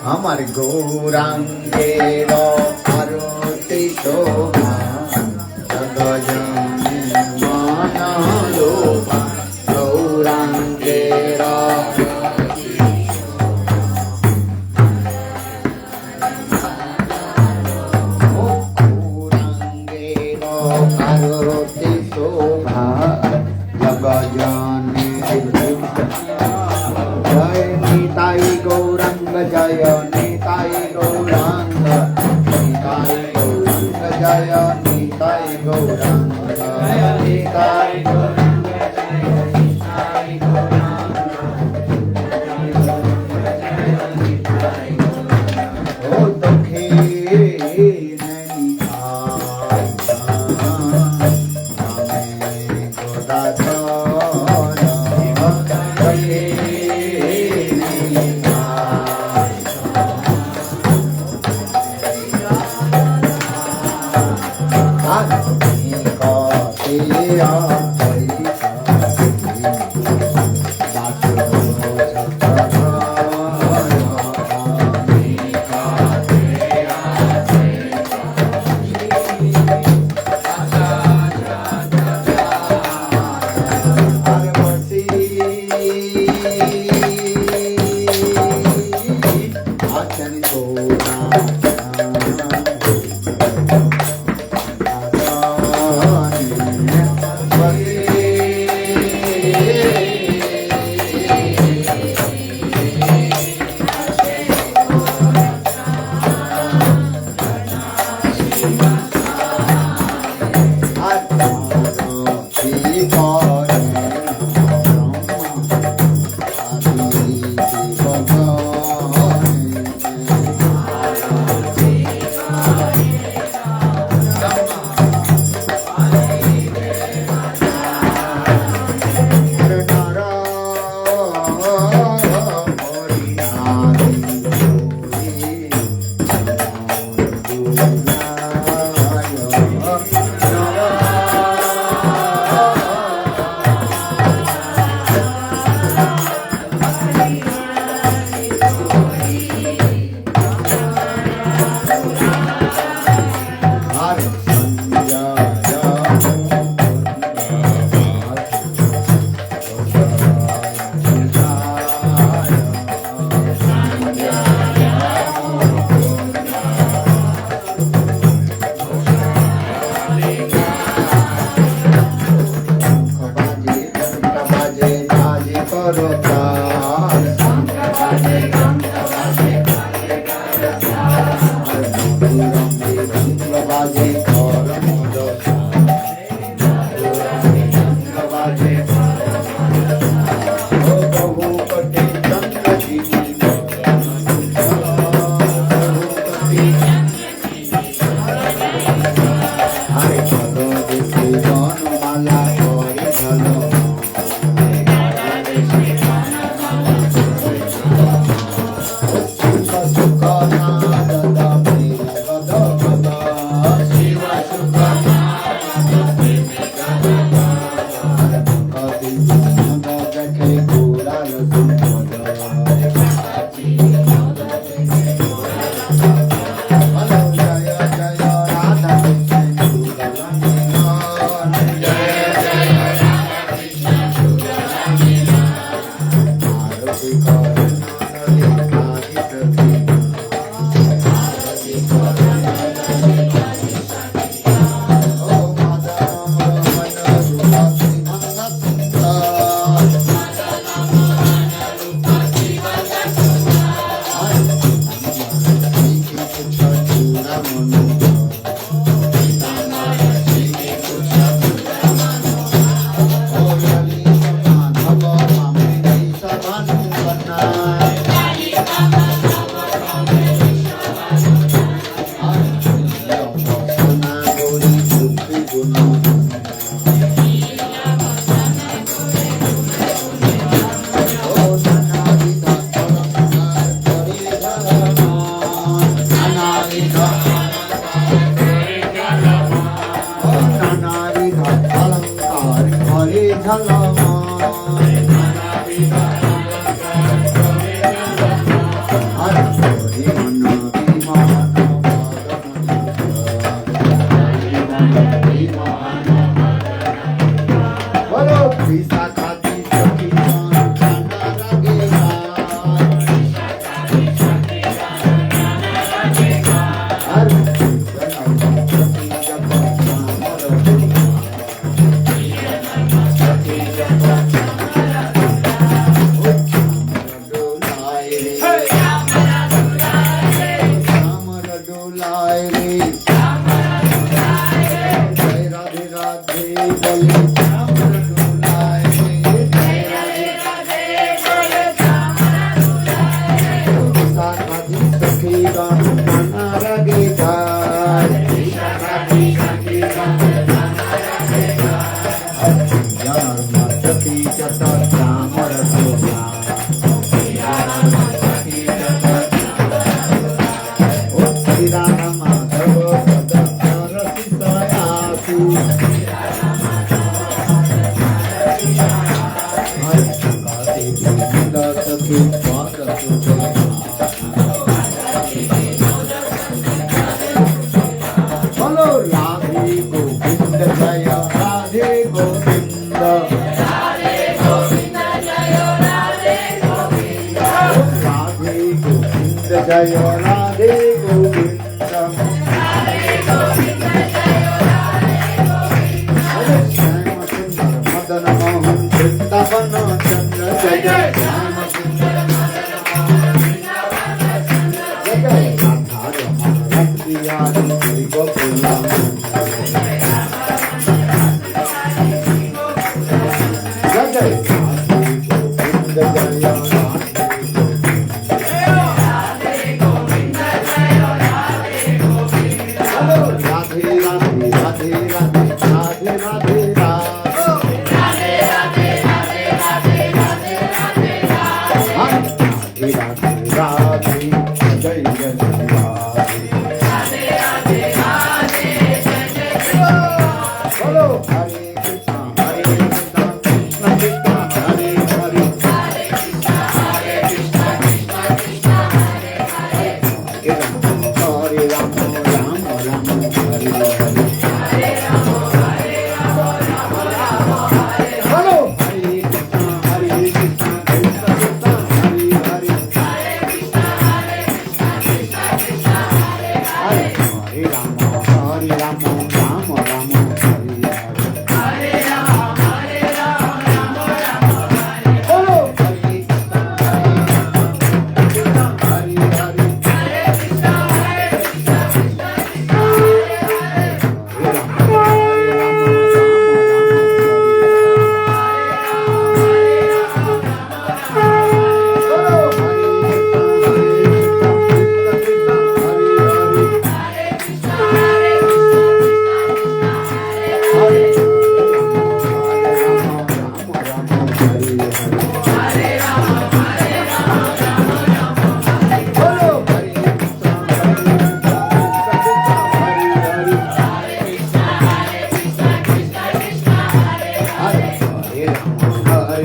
हमारे गौरांगेरा आरती शोभा जगजने माना लोभा गौरांगेरा गौरांगेरा आरती शोभा जगजने जय निताई गौरंग जय निताई गौरंग निताई गौरंग जय निताई गौरंग जय निताई गौरंग जय निताई गौरंग ओ दुखे नहीं आए हमें गोदा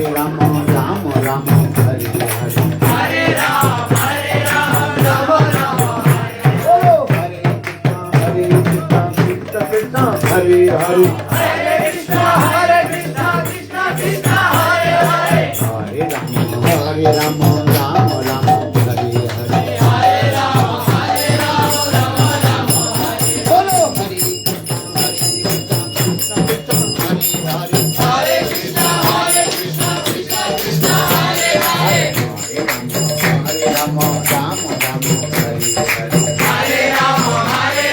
Hare Rama, Rama Rama, Hare Hare.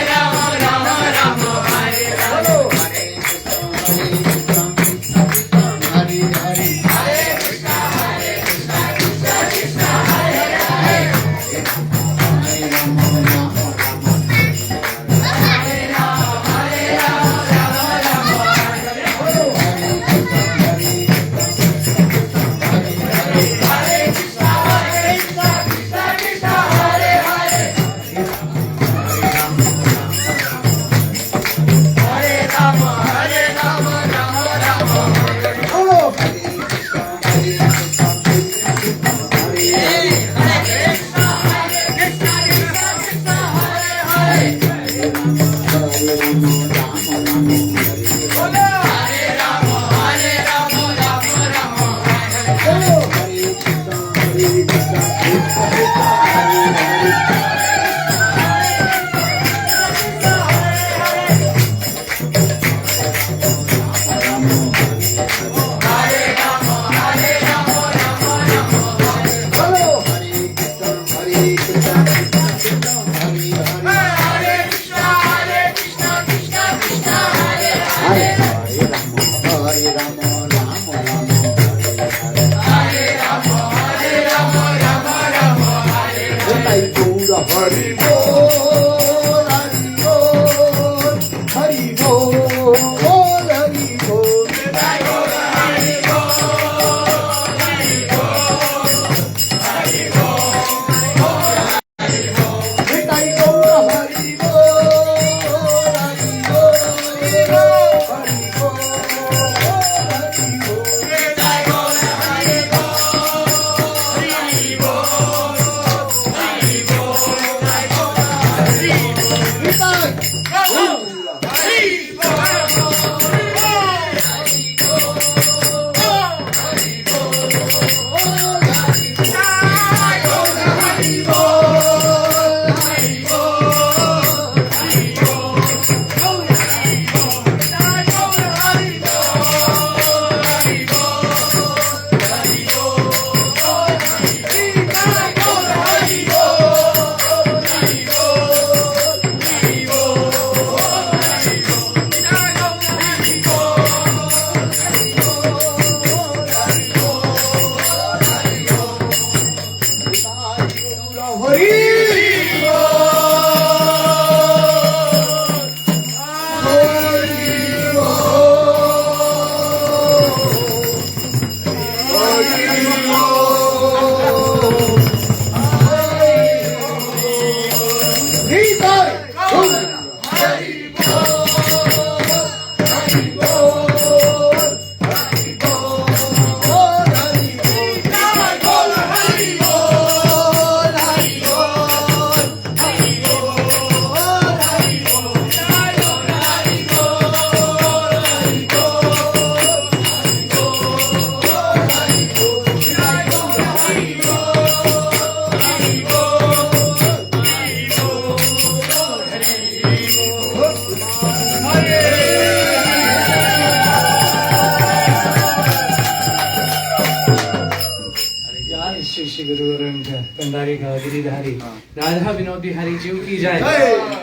Radha Vinodi Hari Jiv ki jai.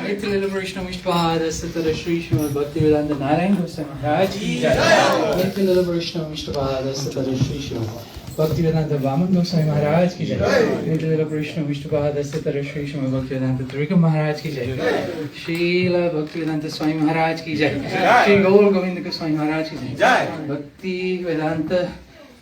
Nityananda Prabhu Sri Srimad Bhaktivedanta Narayan Goswami Maharaj ki jai. Nityananda Prabhu Sri Srimad Bhaktivedanta Vaman Goswami Maharaj ki jai. Nityananda Prabhu Sri Srimad Bhaktivedanta Durga Maharaj ki jai. Srila Bhaktivedanta Swami Maharaj ki jai. Shri Gaur Govinda Goswami Maharaj ki jai. Bhakti Vedanta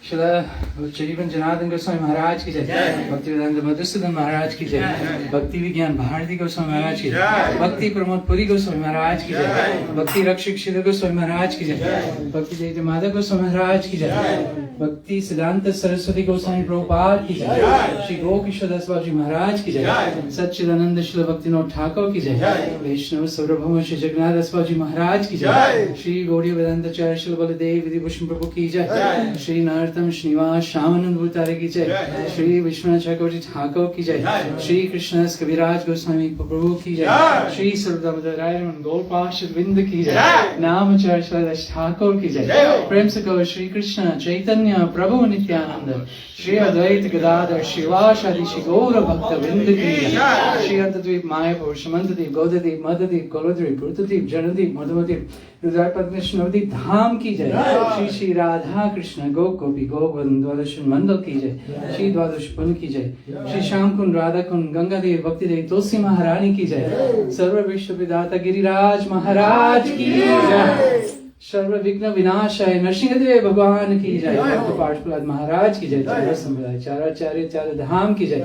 Srila Shrivan Janardhan Goswami Maharaj ki jai. Bhaktivedanta Madhusudan Maharaj ki jai. Bhakti Vigyan Bharati Goswami Maharaj ki jai. Bhakti Pramod Puri Goswami Maharaj ki jai. Bhakti Rakshak Shri Goswami Maharaj ki jai. Bhakti Jaita Madha Goswami Maharaj ki jai. Bhakti Siddhanta Saraswati Goswami Prabhupada ki jai. Shri Gokishwar Das Babaji Maharaj ki jai. Satchidananda Srila Bhaktivinoda Thakur ki jai. Vaishnava Saurabhama Shri Jagannath Das Babaji Maharaj ki jai. Shri Gaudiya Vedanta Acharya Srila Baladev Vidibhushan Prabhu ki jai. Shri Narottam Srinivas Shamanand Bhutare ki jai. Shri Vishwanath Chakravarti Thakur ki jai. Shri Krishnadas Kaviraj Goswami Prabhu ki jai. Shri Sarvadamodar Raman Golpa Shadvinda ki jai. Namacharya Srila Thakur ki jai. Prem se kho Shri Krishna Chaitanya Prabhu Nityananda Shri Advaita Gadadhar Shivashadi Shri Gaura Bhakta Vrinda ki jai. Shri Antadvip Mayapur Shamantadev Godadev Madhadev Golodrev Purtadev Janadev Madhavadev Rudrapadnishnadev Dham ki jai. Shri Shri Radha Krishna Gok Gopi Govind Dwadashan Mandal ki jai. Shri Dwadash Pun ki jai. Shri Shamkun Radhakun Gangadev Bhaktidev Tulsi Maharani ki jai. Sarva Vishwa Vidata Giriraj Maharaj ki jai. Sarva Vigna Vinashaya Nrsimhadev Bhagwan ki jai. Dr. Parshpalad Maharaj ki jai. Chara Sambhadai Characharya Chara Dham ki jai.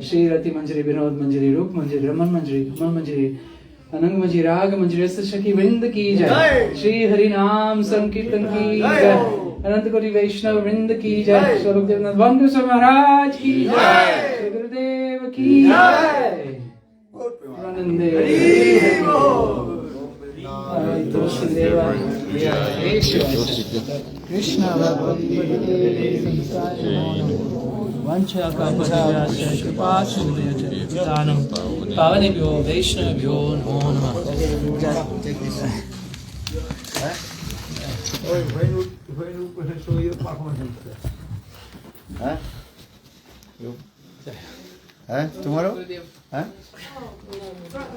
Shri Rati Manjari Vinod Manjari Rup Manjari Raman Manjari Kamal Manjari Anang Manjari Raga Manjari Sashaki Vrinda ki jai. Shri Hari Nam Sankirtan ki jai. Ananta Koti Vaishnava Vrinda ki jai. Shri Bhaktivinoda Bhakti Goswami Maharaj ki jai. Shri Gurudev ki jai. Anande Krishna Vancha Kapadhyasya Kripasudhyasya Pavanebhyo Vaishnavyo Namo Namah. When show your performance? Huh? Tomorrow? Huh?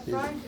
Friday.